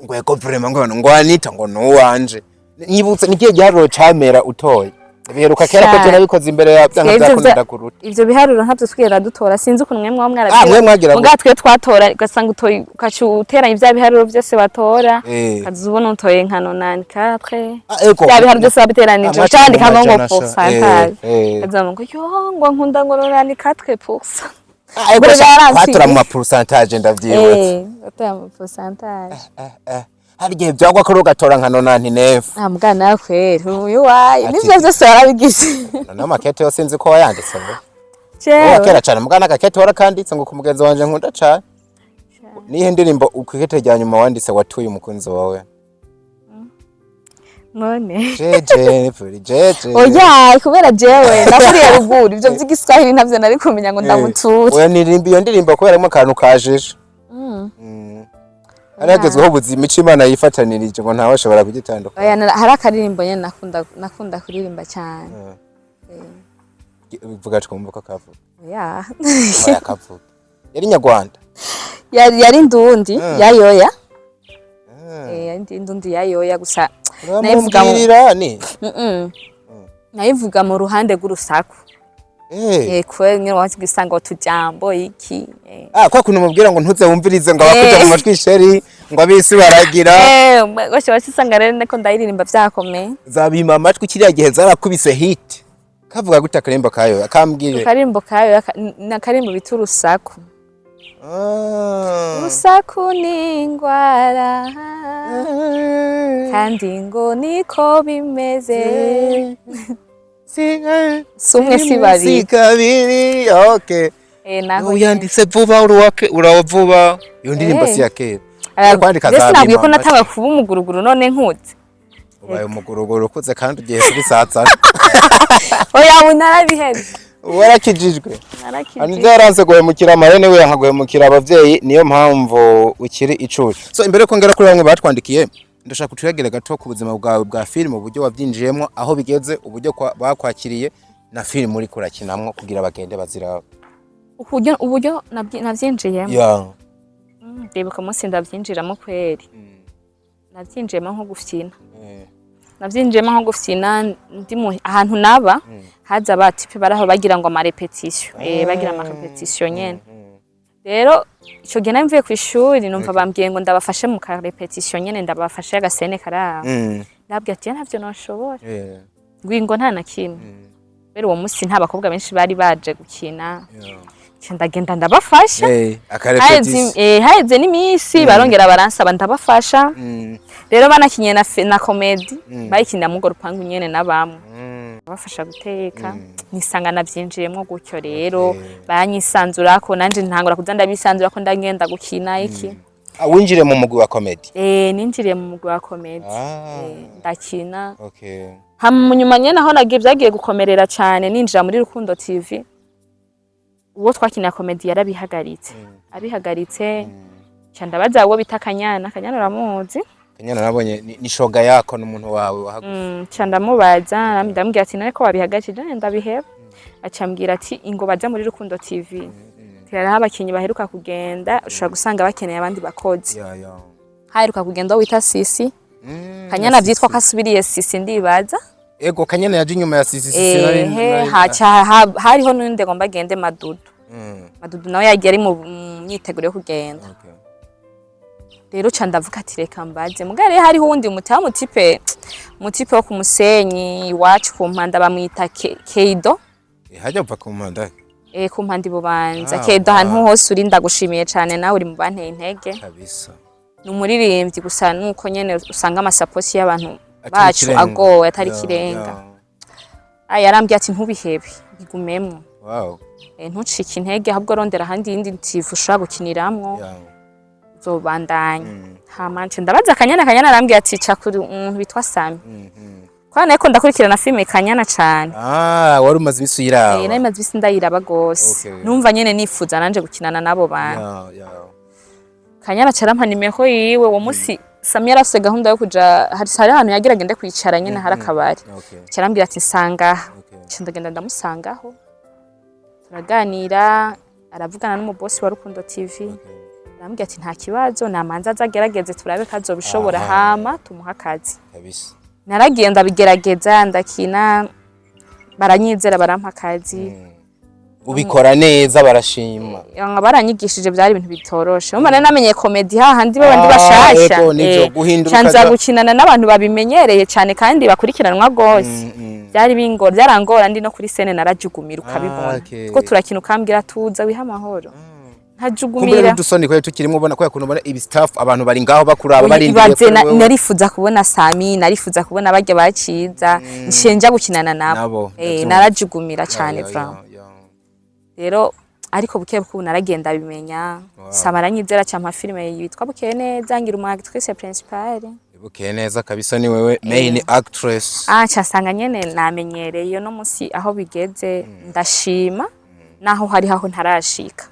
ngo ego vraiment ngo Anita ngo no wanje nibutse nikiye giharuro camera utoye biheruka kera ko tena bikoze imbere ya byanga byakunda kuruta ivyo biharuro ntabyo twigera dutora sinzi ukuntu mwe mwaragira muga twe twatora ugasanga utoye ukacuteranya ivya biharuro byose batora kazubona utoye nka 94 bya biharuro byose babiteranije cyandika ngo pourcentage kazama ngo yo ngo nkunda ngo 94%. Batora mu pourcentage ndavyibutse batora mu pourcentage hari gihe byagwa ko rugatora nka 99 mugana kweri uyu wayi nivyo byose barabigize na makete yose nzi ko wayanditse ngo Jewe kera cyane mugana agakete warakanditse ngo kumugenzi wanje nkunda cyane nihe ndirimbo ukikete rya nyuma wanditse watuye umukunzi wawe none jeje puri jeje oya kubera jewe ndakuriye ruguru ivyo vy'igiswahili ntavyo nari kumenya ngo ndamuture oya nirimba iyo ndirimbo kubera mo akantu kajeje aragezweho ubuzima ico Imana yifatanirije ngo ntawe ashobora kugitandukanya oya hari akaririmbo nyene nakunda kuririmba cyane uvuga twumva ko kavuga oya oya kavuga yari nyarwanda yari ndundi yayoya yari ndundi yayoya gusa nayivuga mu ruhande rw'urusaku kwe nyine wagisanga utujambo iki kwa kuntu mubwira ngo ntuze wumvirize ngo abakuja mu matwi sheri ngo abisi baragira goshe wasanga rero nako ndayiririmba vyakomeye zabima amatwi kiriya gihe zarakubise hit kavuga gute akarimbo kayo akambwire akarimbo kayo nakarimbo bita urusaku urusaku ni ingwara kandi ngo niko bimeze sumwe si babiri kabiri okay uyanditse vuba uravuba iyo ndirimbo si ya kera kwandika za nabwiye ko natanga kuba umuguruguru none nkutse ubaye umuguruguru ukuze kandi ugiye kubisatsa oya bunarabiheze warakijijwe anje yaranze guhemukira amarene we yankaguhemukira abavyeyi niyo mpamvu ukiri icuri so imbere ko ngera kuri bamwe batwandikiye ndashaka kutuyagera gato ku buzima bwawe bwa film uburyo wavyinjiyemo aho bigeze uburyo bakwakiriye na film uri kurakinamwo kugira bagende bazira uburyo navyinjiyemo ndibuka munsi ndavyinjiramo kweri navyinjiyemo nko gufyina navyinjiyemo nko gufyina ndi ahantu naba haza abatipe baraho bagira ngo ama repetition bagira ama repetition nyene rero ico gihe namvuye ku ishuri numva bambwiye ngo ndabafashe mu ka repetition nyene ndabafashe agasene kara ndabwiye ati ntavyo noshobora ngo nta na kimwe rero uwo munsi nta bakobwa benshi bari baje gukina ndagenda ndabafasha haheze n'imisi barongera baransaba ndabafasha rero banakinye na comedy bayikinira mu rupangu nyene nabamwe bafasha guteka nisanga navyinjiyemo gutyo rero banyisanzurako nanje ntangura kuza ndabisanzura ko ndagenda gukina iki winjire mu mugwi wa comedy ninjiriye mu mugwi wa comedy ndakina hama nyuma nyene aho nagiye byagiye gukomerera cyane ninjira muri Rukundo TV uwo twakinira comedy yarabihagaritse abihagaritse cyandabaza uwo bita Kanyana uramuzi Kanyana nabonye ni shoga yako n'umuntu wawe wahagutse cyandamubaza ndambwira ati none ko wabihagarije ndabiheba acambwira ati ingo baza muri Rukundo TV tera abakinyi baheruka kugenda ushobora gusanga bakeneye abandi bakozi haheruka kugenda wita Sisi Kanyana byitwa kasubiriye Sisi ndibaza ego Kanyana yaje inyuma ya Sisi hariho n'undi ngomba agende Madudu Madudu nawe yagiye ari mu myiteguro yo kugenda rero candavuga ati reka mbaze mugare hariho uwundi mutipe wo ku Musenyi iwacu ku Mpanda bamwita Keido hajya upfa ku Mpanda ku Mpanda Bubanza Keido ahantu hose uri ndagushimiye cyane nawe uri mu banteye intege kabisa numuririmbyi gusa nuko nyene usanga amasaposi y'abantu bacu agowe atari kirenga yarambye ati ntubihebe bigumemwo ntucike intege ahubwo rondera handi yindi ntivushaka gukiniramwo zobandanya hamanje ndabaza Kanyana arambye ati cakuri umuntu bitwa Sami kwana ariko ndakurikirana filme Kanyana cyane wari umaze bisuyiraho nari maze bisi ndayiraba gose numva nyene nifuza nanje gukinana nabo bana Kanyana carampa nimero yiwe wo musi Sami yarafise gahunda yo kuja hari ahantu yagira agende kwicara nyene hari akabari carambwira ati nsanga ndagenda ndamusangaho turaganira aravugana n'umubosi wa Rukundo TV arambwira ati nta kibazo namanza azagerageze turabe kazo bishobora hama tumuha akazi kabisa naragiye ndabigerageza ndakina baranyizera barampa akazi ubikora neza barashima baranyigishije byari ibintu bitoroshe umwana namenye comedy hahandi babandi bashasha canza gukinana n'abantu babimenyereye cyane kandi bakurikiranwa gose byari bingora byarangora ndi no kuri scene narajugumira ukabibona ko turakina ukambwira tuza wiha amahoro ntajugumira dusoni kwe tukirimo ubona ko yakunubona ibi staff abantu bari ngaho bakuraba bari narifuza kubona Sami narifuza kubona bajya baciza nshenja gukinana nabo narajugumira cyane vraiment rero ariko buke buku naragenda bimenya samaranyizera cyampa filme yitwa Buke neza ngira umwagitwise principal Bukeye neza kabisa ni wewe main actress. Casanga nyene namenyereye no musi aho bigeze ndashima naho hari haho ntarashika.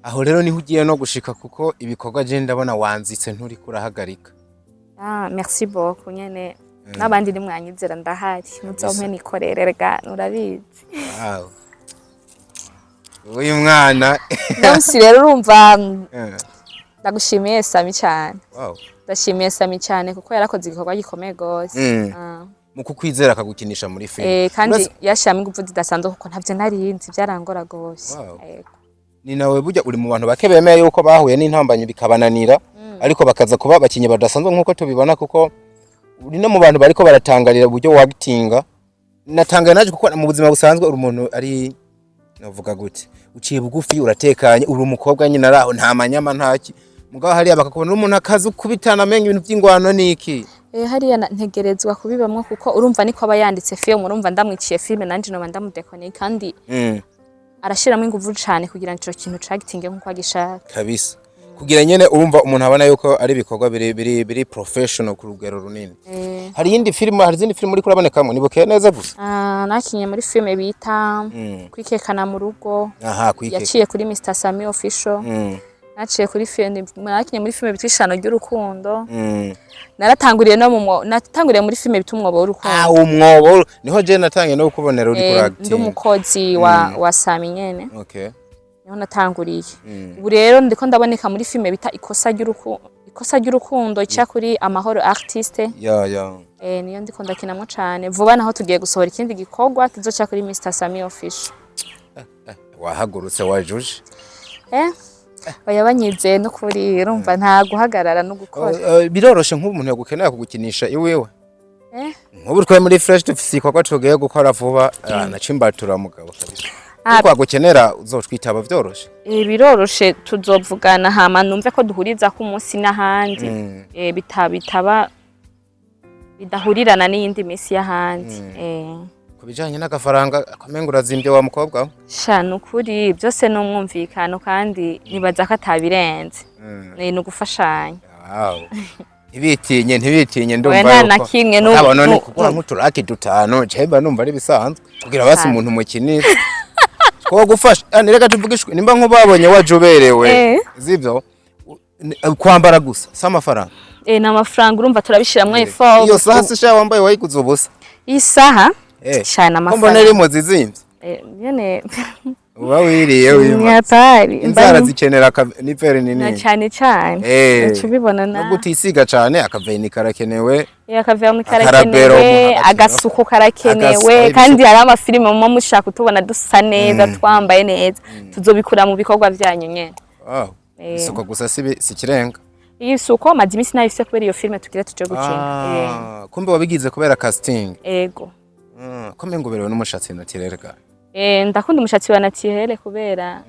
Aho rero niho ugiye no gushika kuko ibikorwa je ndabona wanzitse nturi kurahagarika. Merci beaucoup nyene n'abandi ni mwanyizera ndahari muzompe nikorererega nurabizi. Wow. Uyu mwana Nonsi rero urumva ndagushimiye Sami cyane. Wow. Ndashimiye Sami cyane kuko yarakoze igikorwa gikomeye gose. Mu kukwizera akagukinisha muri film. Kandi yashami ingufu zidasanzwe kuko ntavyo narinzi byarangora gose. Ni nawe burya uri mu bantu bake bemeye yuko bahuye n'intambanyi bikabananira ariko bakaza kuba bakinye badasanzwe nkuko tubibona kuko uri no mu bantu bariko baratangarira uburyo wagitinga. Natangaye naje kuko mu buzima busanzwe uri umuntu ari navuga gute uciye bugufi uratekanye uri umukobwa nyine araho nta manyama ntaki mugabo hariya bakakubona umuntu akazi kubitana amenye ibintu by'ingwano niki hariya ntegerezwa kubibamwe kuko urumva niko aba yanditse film urumva ndamwiciye film nanje no ndamudekone kandi arashiramo ingufu cyane kugira ngo ico kintu cagitinge nkuko agishaka kabisa kugira nyene urumva umuntu abana yuko ari bikorwa biri professional ku rugero runini. Hari yindi film hari zindi film uri kurabonekamo nibukeye neza gusa. Nakinye muri film bita kwikekana mu rugo. Yaciye kuri Mr Sami official. Naciye kuri film nakinye muri film bita ishano ry'urukundo. Naratanguriye natanguriye muri film bita umwobo w'urukundo. Umwobo niho je natangiye no kubonera uri kuri acting. Ndi umukozi wa Sami nyene. Okay. Niho natanguriye. Ubu rero ndiko ndaboneka muri film bita ikosa ry'urukundo ica kuri amahoro artiste. Niyo ndiko ndakinamo cyane. Vuba naho tugiye gusohora ikindi gikorwa kizoca kuri Mr Sami official. Wahagurutse wajuje. Bayabanyizeye no kuri urumva nta guhagarara no gukora. Biroroshe nk'umuntu yagukenera kugukinisha iwewe. Nk'ubu twaye muri fresh dufisi kwa tugiye gukora vuba nacimbatura mugabo kabisa. Kwa gukenera uzotwitaba byoroshe. Biroroshe tuzovugana hama numve ko duhuriza ku munsi n'ahandi. Bitaba bidahurirana n'iyindi misi y'ahandi. Kubijanye n'agafaranga akamengura zimbye wa mukobwa. Shano kuri byose no mwumvikano kandi nibaza ko atabirenze. No gufashanya. Wow. Ntibitinye ndumva yuko. Wena nakimwe no. Abana kugura nk'uturaki dutano jemba numva ari bisanzwe. Kugira basi umuntu mukinira. Ko gufasha reka tuvugishwe nimba nk'ubabonye wajoberewe zivyo kwambara gusa s'amafaranga n'amafaranga urumva turabishiramwe effort iyo saha se sha wambaye wayikuza ubusa isaha cyane amafaranga mbona rimo zizimvye nyene uba wiriye nyatari inzara zikenera nipere nini cyane tubibona na gutisiga cyane akaveni karakenewe akaveni karakenewe agasuku karakenewe kandi hari amafilime mu mushaka tubona dusa neza twambaye neza tuzobikura mu bikorwa byanyu nyene isuko gusa sikirenga isuko mazi imisi nayo kubera iyo filime tugira tuje gukina kumbe wabigize kubera casting ego kome ngo berewe n'umushatsi naturel ga ndakunda umushatsi wa naturel kubera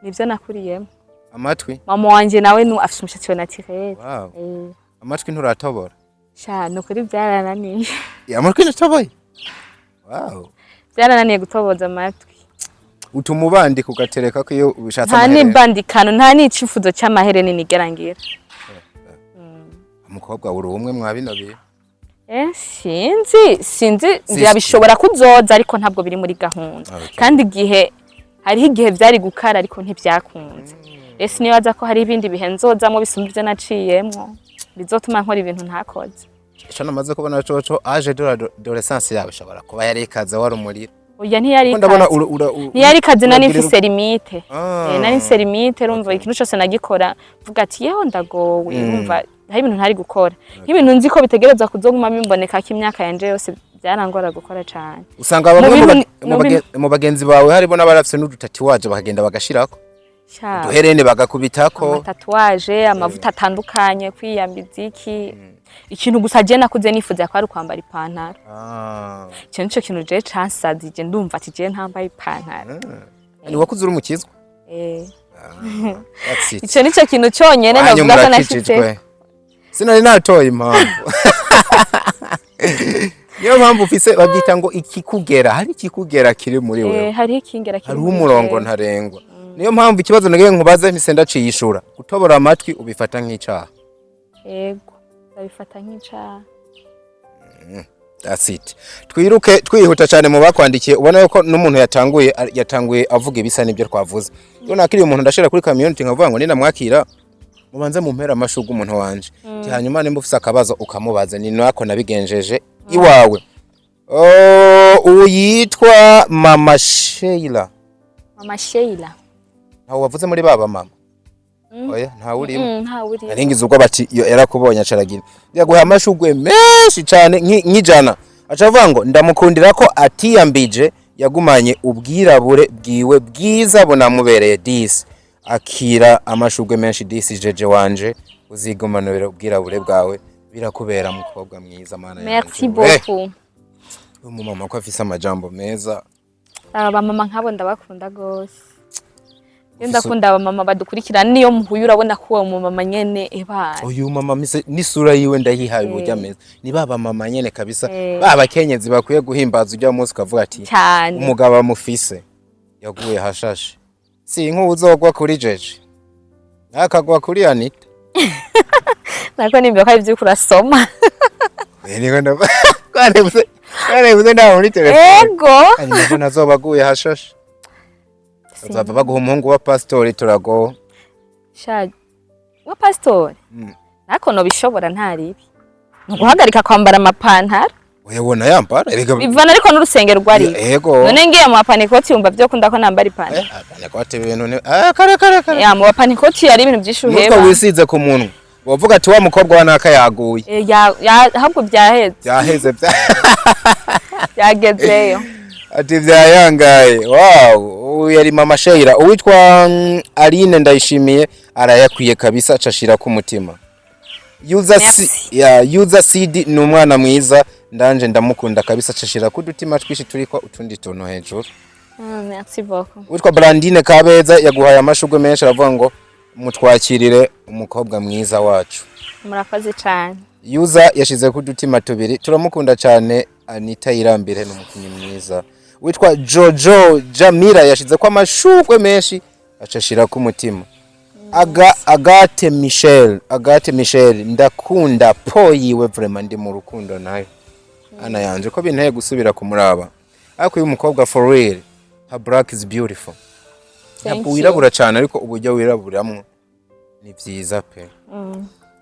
nivyo nakuriyemo amatwi mama wanje nawe afite umushatsi wa naturel amatwi nturatobora sha no kuri byarananiye amatwi ntoboye byarananiye gutoboza amatwi utuma ubandi kugatereka ko iyo ubishatse amahereni nta nibandikano nta n'icifuzo cy'amahereni nigerangira umukobwa uri umwe mwabinobeye sinzi byabishobora kuzoza ariko ntabwo biri muri gahunda kandi hariho igihe byari gukara ariko ntibyakunze ese nibaza ko hari ibindi bihe nzozamo bisumba ibyo naciyemo bizotuma nkora ibintu ntakoze icyo namaze kubona coco age d'adolescence yawe ishobora kuba yari ikaze wari umuriro oya ntiyari ikaze nari mfise limite nari mfise limite urumva ikintu cyose nagikora vuga ati yeho ndagowe urumva hari ibintu ntari gukora nk'ibintu nzi ko bitegereza kuzoguma bimboneka ko imyaka yanje yose byarangora gukora cyane usanga mu bagenzi bawe harimo n'abarafise n'udutatuwaje bakagenda bagashirako uduherene bagakubitako tatuwaje amavuta atandukanye kwiyambiza iki ikintu gusa je nakuze nifuza ko ari kwambara ipantaro cyo nico kintu je cansadije ndumva ati je ntambaye ipantaro ni wakuze uri umukizwa icyo nico kintu cyonyene navuga ko nashitse sinari natoye impamvu niyo mpamvu ufise babyita ngo ikikugera hari ikikugera kiri muri wewe hari ikingera kiri hari umurongo ntarengwa niyo mpamvu ikibazo nagiye nkubaze mpise ndaciyishura gutobora amatwi ubifata nk'icaha yego ndabifata nk'icaha. That's it. Twiruke twihuta cyane mu bakwandikiye ubona yuko n'umuntu yatanguye avuga ibisa nibyo twavuze. Yo nakiri umuntu ndashira kuri community nkavuga ngo nina mwakira mubanze mu mpera amashugu umuntu wanje. Hanyuma nimba ufise akabazo ukamubaza ni nako nabigenjeje iwawe. Uyitwa Mama Sheila. Mama Sheila. Ntawe wavuze muri baba mama. Oya nta urimo. Nta urimo. Naringize ubwo bati yarakubonye acaragira. Yaguha amashugwe menshi cyane nk'ijana. Acavuga ngo ndamukundira ko atiyambije yagumanye ubwirabure bwiwe bwiza bunamubereye disi. Akira amashugwe menshi disi jeje wanje uzigumanura ubwirabure bwawe birakubera mukobwa mwiza mana yanjye. Merci beaucoup. Umumama ko afise amajambo meza. Aba mama nkabo ndabakunda gose. Ndakunda aba mama badukurikira niyo muhuye urabona ko uwo mama nyene ebana. Uyu mama mise nisura yiwe ndayihaye burya meza. Ni baba mama nyene kabisa. Baba kenyezi bakwiye guhimbaza ujya munsi kavuga ati umugabo amufise yaguye hashashe. Si nk'uzogwa kuri jeje. Akagwa kuri Anita. Nako nimbe ko ari byo kurasoma. Niko ndaba. Kare nda muri telefone. Ego. Anita nazobaguye hashashe. Bazava baguha umuhungu wa pastori turago. Sha. Wa pastori? Nako no bishobora ntaribi. Nuguhagarika kwambara amapantaro. Uyabona yambara erega bivana ariko n'urusengero rwari. Yego. None ngiye mu panikoti yumva byo kunda ko nambara ipantaro. Panikoti ibintu ni kare. Ya mu panikoti yari ibintu byishuheba. Nuko wisize ku munwa. Wavuga ati wa mukobwa wa naka yaguye. Ahubwo byaheze. Byaheze Yagezeyo. Ati byayangaye. Wow, yari Mama Sheila. Uwitwa Aline ndayishimiye arayakwiye kabisa acashira ku mutima. User CD ni umwana mwiza ndanje ndamukunda kabisa acashira ku dutima twishi turiko utundi tuntu hejuru. Merci beaucoup. Uwitwa Brandine Kabeza yaguhaye amashugwe menshi aravuga ngo mutwakirire umukobwa mwiza wacu. Murakoze cyane. User yashize ku dutima tubiri turamukunda cyane Anita Irambire n'umukinyi mwiza. Witwa Jojo Jamira yashize kwa amashugwe menshi acashira ku mutima. Agate Michel ndakunda po yiwe vraiment ndi mu rukundo nayo. Ana yanje ko binteye gusubira kumuraba. Ariko uyu mukobwa for real her black is beautiful. Ntabwo wirabura cyane ariko uburyo wiraburamwe ni byiza pe.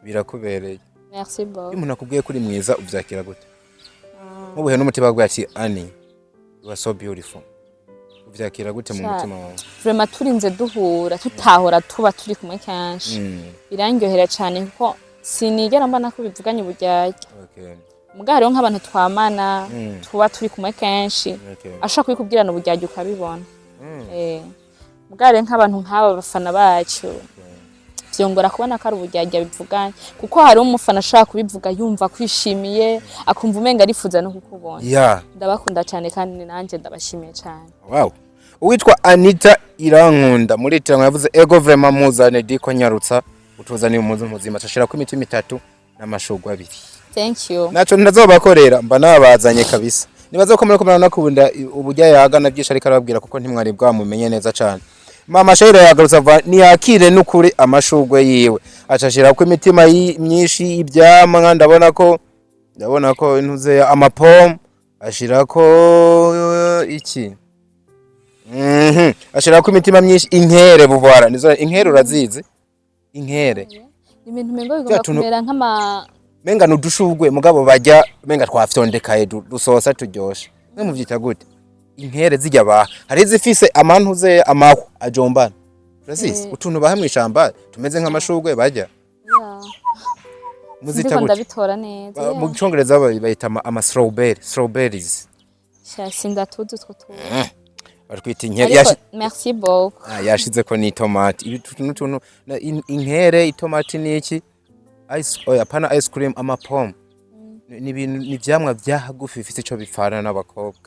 Birakubereye. Merci beaucoup. Umuntu akubwiye kuri mwiza ubyakira gute? Mubuhe n'umutima gwa ati Annie you are so beautiful. Ubyakira gute mu mutima wawe? Vraiment turinze duhura tutahora tuba turi kumwe kanshi. Birangyohera cyane kuko sinigera mbana ko bivuganye uburyarya. Okay. Mugari nk'abantu twamana tuba turi kumwe kenshi. Ashaka kubikubwirana uburyarya ukabibona. Mugari nk'abantu nk'aba bafana bacu. Byongora kubona ko ari uburyarya bivuganye kuko hari umufana ashaka kubivuga yumva kwishimiye akumva umenga arifuza no kukubona. Ndabakunda cyane kandi nanje ndabashimiye cyane. Wow. Uwitwa Anita Irankunda muri tirango yavuze ego vraiment muzane diko nyarutsa utuzaniye umuzi muzima tashira ku imitima 3 n'amashugwa 2. Thank you. Naco ndazobakorera mba nabazanye kabisa. Nibazo ko muri ko nakubunda ubujya yagana byinshi ariko arababwira kuko ntimwari bwamumenye neza cyane. Mama Sheila yagarutsa ni yakire n'ukuri amashugwe yiwe acashira ku imitima myinshi ibyama ndabona ko intuze amapom ashira ko iki ashira ku imitima myinshi inkere buvara nizo inkere urazizi inkere ibintu mengo bigomba kumera nk'ama menga nudushugwe mugabo bajya menga twafyondekaye dusosa turyoshe mwe muvyita gute inkere zijya ba hari zifise amantuze amaho ajombana urazizi utuntu bahamwe ishamba tumeze nk'amashugwe bajya muzita gute ndabitora neza mu cyongereza bayita ama strawberries sinda tuzi two tu Arkwita inkere merci beaucoup. Yashize ko ni tomate ibituntu inkere itomati niki apana ice cream ama pome ni vyamwa vyahagufi bifite ico bifana n'abakobwa.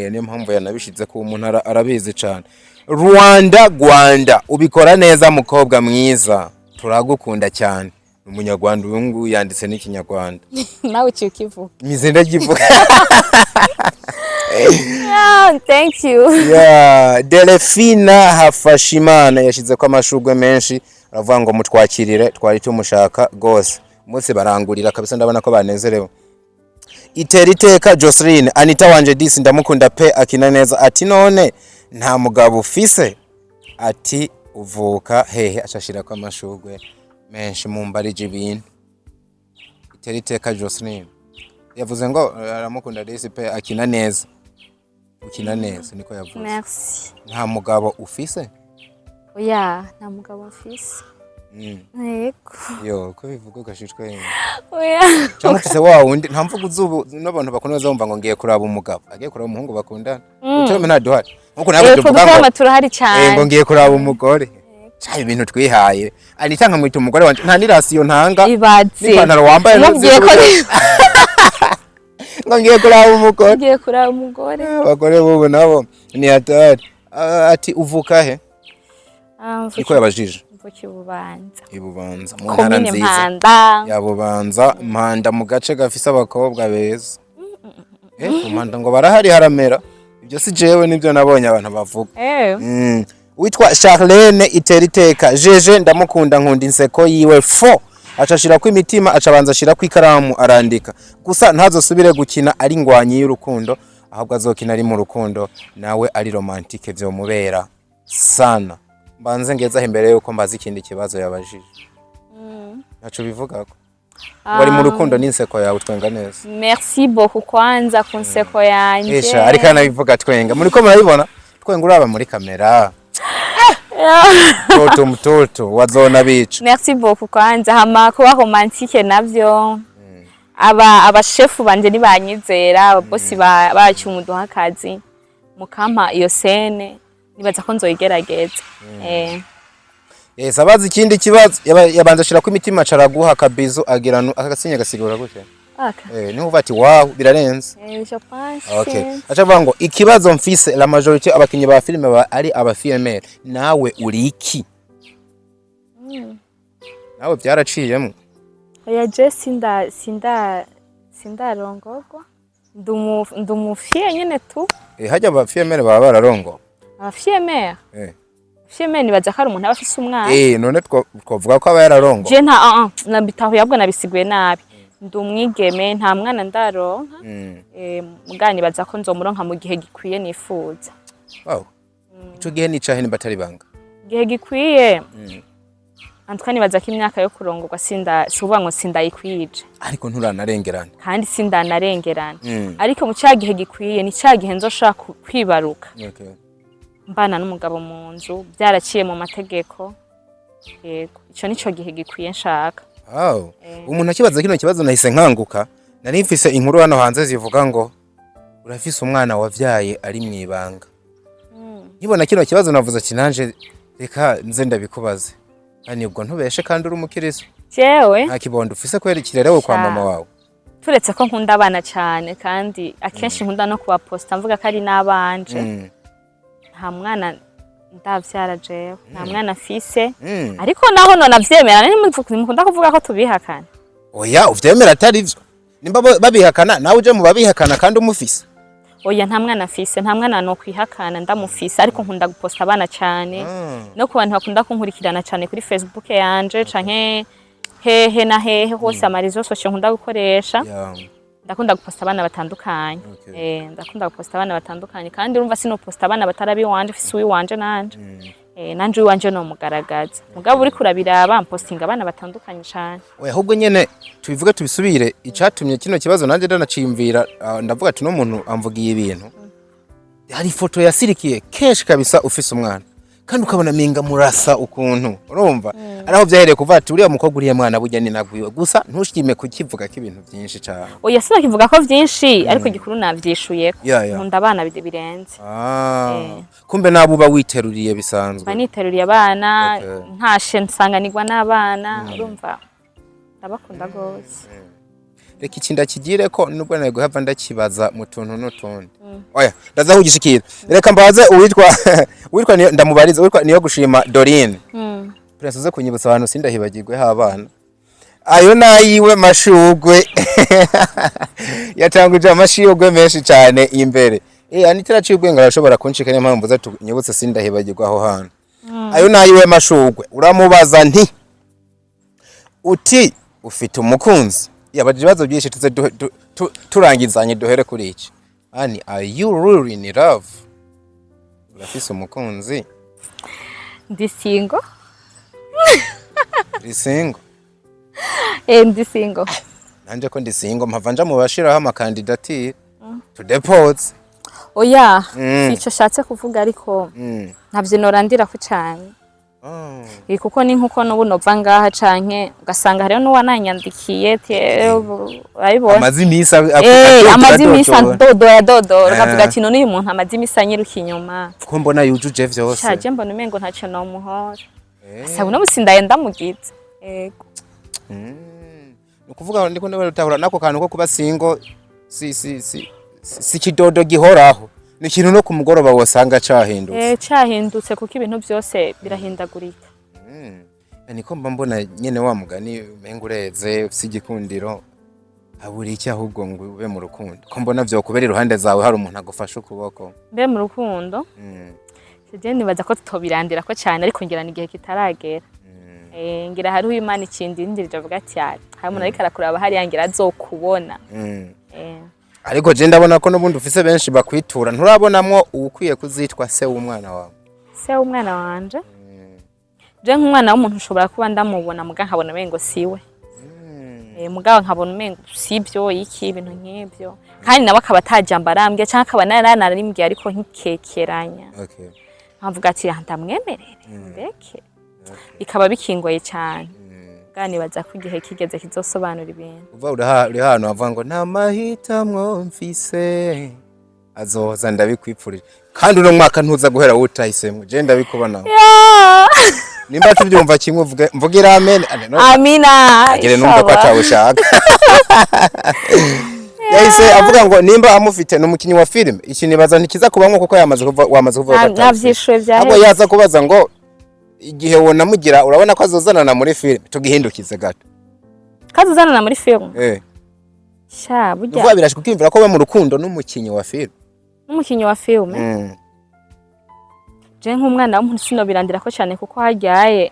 Niyo mpamvu yanabishize ko umuntu arabizi cyane. Rwanda ubikora neza mukobwa mwiza turagukunda cyane. Umunyarwanda uyungu yanditse n'ikinyarwanda. Nawe ukivuga. Mize ndagivuga. Thank you. Delphina Hafashimana yashize ko amashugwe menshi aravuga ngo mutwakirire twari tumushaka gose. Mose barangurira kabisa ndabona ko banezerewe. Itera iteka Jocelyn Anita wanje disi ndamukunda pe akina neza ati none nta mugabo ufise ati uvuka hehe ashashira kwa amashugwe menshi mumbarije ibintu. Itera iteka Jocelyn yavuze ngo aramukunda disi pe akina neza. Ukina neza niko yavuze. Merci. Nta mugabo ufise? Oya, nta mugabo mfise. Yego. Yo, ko bivuga gashishwe. Oya. Cyangwa ufise wa wundi nta mvuga uzubu n'abantu bakunda bazumva ngo ngiye kuraba umugabo. Agiye kuraba umuhungu bakundana. Utome nta duhari. Nkuko nawe tuvuga ngo turahari cyane. Ngo ngiye kuraba umugore. Cyari ibintu twihaye. Anita nkamwita umugore wanje nta nirasiyo ntanga. Ibaze. Nipantaro wambaye ngiye ko ngiye kuraba umugore. Ngiye kuraba umugore. Abagore bobo nabo ni atari. Ati uvuka he? Niko yabajije. Ibubanza. Ibubanza mu ntara nziza ya Bubanza Mpanda mu gace gafise abakobwa beza. Mpanda ngo barahari haramera ibyo si jewe nibyo nabonye abantu bavuga. Witwa Charlene Itera iteka JEJE ndamukunda nkunda inseko yiwe fo acashira ku imitima acabanza ashira ku ikaramu arandika gusa ntazosubire gukina ari ngwanyi y'urukundo ahubwo azokina ari mu rukundo nawe ari romantique byo mubera sana. Mbanze ngeza imbere yuko mbaza ikindi kibazo yabajije. Naco bivuga ko wari mu rukundo n'inseko yawe twenga neza. Merci beaucoup kwanza ku nseko yanje. Esha ariko nabivuga twenga muri ko murabibona twenga uraba muri kamera. Mtoto wazona bicu. Merci beaucoup kwanza hama kuba romantique navyo. Aba chef banje ni banyizera bosi bacu umuduha akazi mukampa iyo scene nibaza ko nzoyigerageza. Sabazi ikindi kibazo yabanza ashira ku imitima caraguha kabizo agirano akasinya gasigura gute? Niho uvati wow birarenze. Je pense. Okay. Acha ngo ikibazo mfise la majorité abakinyi ba filime ari aba female nawe uri iki? Nawe byaraciyemo. Oya je sindarongorwa. Ndumufie nyene tu. Hajya aba female baba bararongo. Abafiyemere fiyemere nibaza ko ari umuntu aba afise umwana none twavuga ko aba yararongo je nta nabitaho yabwo nabisiguye nabi ndumwigeme nta mwana ndaronka mugani baza ko nzomuronka mu gihe gikwiye nifuza. Wow. Ico gihe ni cahe nimba atari banga gihe gikwiye antwa nibaza ko imyaka yo kurongorwa suvuga ngo sindayikwije ariko nturanarengerana kandi sindanarengerana ariko mu cyagihe gikwiye ni cyagihe nzoshaka kwibaruka. Okay. Mbana n'umugabo mu nzu byaraciye mu mategeko. Yego ico nico gihe gikwiye nshaka. Wow. Umuntu akibaza kino kibazo nahise nkanguka nari mfise inkuru hano hanze zivuga ngo urafise umwana wavyaye ari mwibanga. Nibona kino kibazo navuze ati nanje reka nze ndabikubaze. Ani ubwo ntubeshe kandi uri umukirizo. Jewe nta kibondo ufise kwera kirerewe kwa mama wawe. Turetse ko nkunda abana cyane kandi akenshi nkunda no kuba posta mvuga ko ari nabanje. Nta mwana ndavyara jewe nta mwana afise ariko naho none navyemera nimukunda kuvuga ko tubihakana. Oya uvyemera atari byo nimba babihakana nawe uje mu babihakana kandi umufise. Oya nta mwana afise nta mwana no kwihakana ndamufise ariko nkunda guposta abana cyane no ku bantu bakunda kunkurikirana cyane kuri Facebook yanje canke hehe na hehe hose amarizo social nkunda gukoresha. Ndakunda guposta abana batandukanye. Ndakunda guposta abana batandukanye kandi urumva sino posta abana batarabi wanje fisi wanje nanje. Nanje wanje no mugaragaza. Mugabo uri kurabiraba postinga abana batandukanye cyane. Oya ahubwo nyene tubivuge tubisubire icatumye kino kibazo nanje ndanacimvira ndavuga ati no muntu amvugiye ibintu. Hari foto yasirikiye kesh kabisa ufise umwana. Kandi ukabona minga murasa ukuntu urumva araho byahereye kuva ati uriya mukobwa uriya mwana burya ni nagwiwe gusa ntushikime kukivuga ko ibintu byinshi cyane. Oya sino kivuga ko byinshi ariko gikuru navyishuye nkunda abana birenze. Kumbe nabuba witeruriye bisanzwe. Baniteruriye abana ntashe nsanganirwa n'abana urumva ndabakunda gose. Reka ikinda kigire ko nubwo nayo guhava ndakibaza mu tuntu n'utundi. Oya ndazahugishikira reka mbaze witwa ndamubariza witwa niyo gushima Dorine. Prince zo kunyibutsa abantu sindahibagirwe ha abana ayo nayiwe mashugwe yatanguje amashugwe menshi cyane imbere anitira cibwe ngarashobora kunshika niyo mpamvu za tunyibutse sindahibagirwa aho hano. Ayo nayiwe mashugwe uramubaza nti uti ufite umukunzi yabaje ibibazo byinshi tuze turangizanye duhere kuri iki ani are you really in love urafise umukunzi ndi single ndi single ndi single nanje ko ndi single mpava nja mu bashiraho amakandidatire to depose oya sico shatse kuvuga ariko ntavyo norandira ko cyane kuko ni nkuko no bunova ngaha canke ugasanga hariho n'uwananyandikiye urabibona amazimisa dodora ukavuga ati none uyu muntu amazimisa anyiruka inyuma ko mbona yujuje vyose shaje mbona umengo ntacyo nomuhora asaba no busindaye ndamugize yego nukuvuga ndiko ndabona nako kantu ko kuba single si kidodo gihoraho ni ikintu no kumugoroba wasanga cahindutse cahindutse kuko ibintu byose birahindagurika niko mba mbona nyene wa mugani umenga ureze ufise igikundiro haburi iki ahubwo ngo ube mu rukundo ko mbona vyo kubera iruhande zawe hari umuntu agufasha ukuboko mbe mu rukundo je nibaza ko tutobirandira ko cyane ariko ngira ni igihe kitaragera ngira hariho Imana ikindi ndirije avuga ati hari umuntu ariko arakuraba hari yangira azokubona ariko je ndabona ko nubundi ufise benshi bakwitura nturabonamwo ukwiye kuzitwa se w'umwana wawe se w'umwana wanje je nk'umwana w'umuntu ushobora kuba ndamubona muga nkabona mengo siwe mugabo nkabona umengo sibyo iki ibintu nk'ibyo kandi nawe akaba atajamba arambye cyangwa akaba nararimbye ariko nkikekeranya nkavuga ati ndamwemerere ndeke bikaba bikingoye cyane nibaza ko igihe kigeze kizosobanura ibintu uva uri hano avuga ngo nta mahitamwo mfise azoza ndabikwipfurije kandi uno mwaka ntuza guhera wutahisemwe je ndabikubona nimba tubyumva kimwe mvugira amen amina agire numva ko atawushaka yahise avuga ngo nimba amufite n'umukinyi wa filime iki nibaza ntikiza kubamwo kuko wamaze kuvuga navyishuye bya abo yaza kubaza ngo igihe wona mugira urabona ko azozanana muri film tugihindukize gato kazozanana muri film sha burya vuba birashika ukimvira ko we mu rukundo n'umukinyi wa film je nk'umwana w'umuntu sino birandira ko cyane kuko hajyaye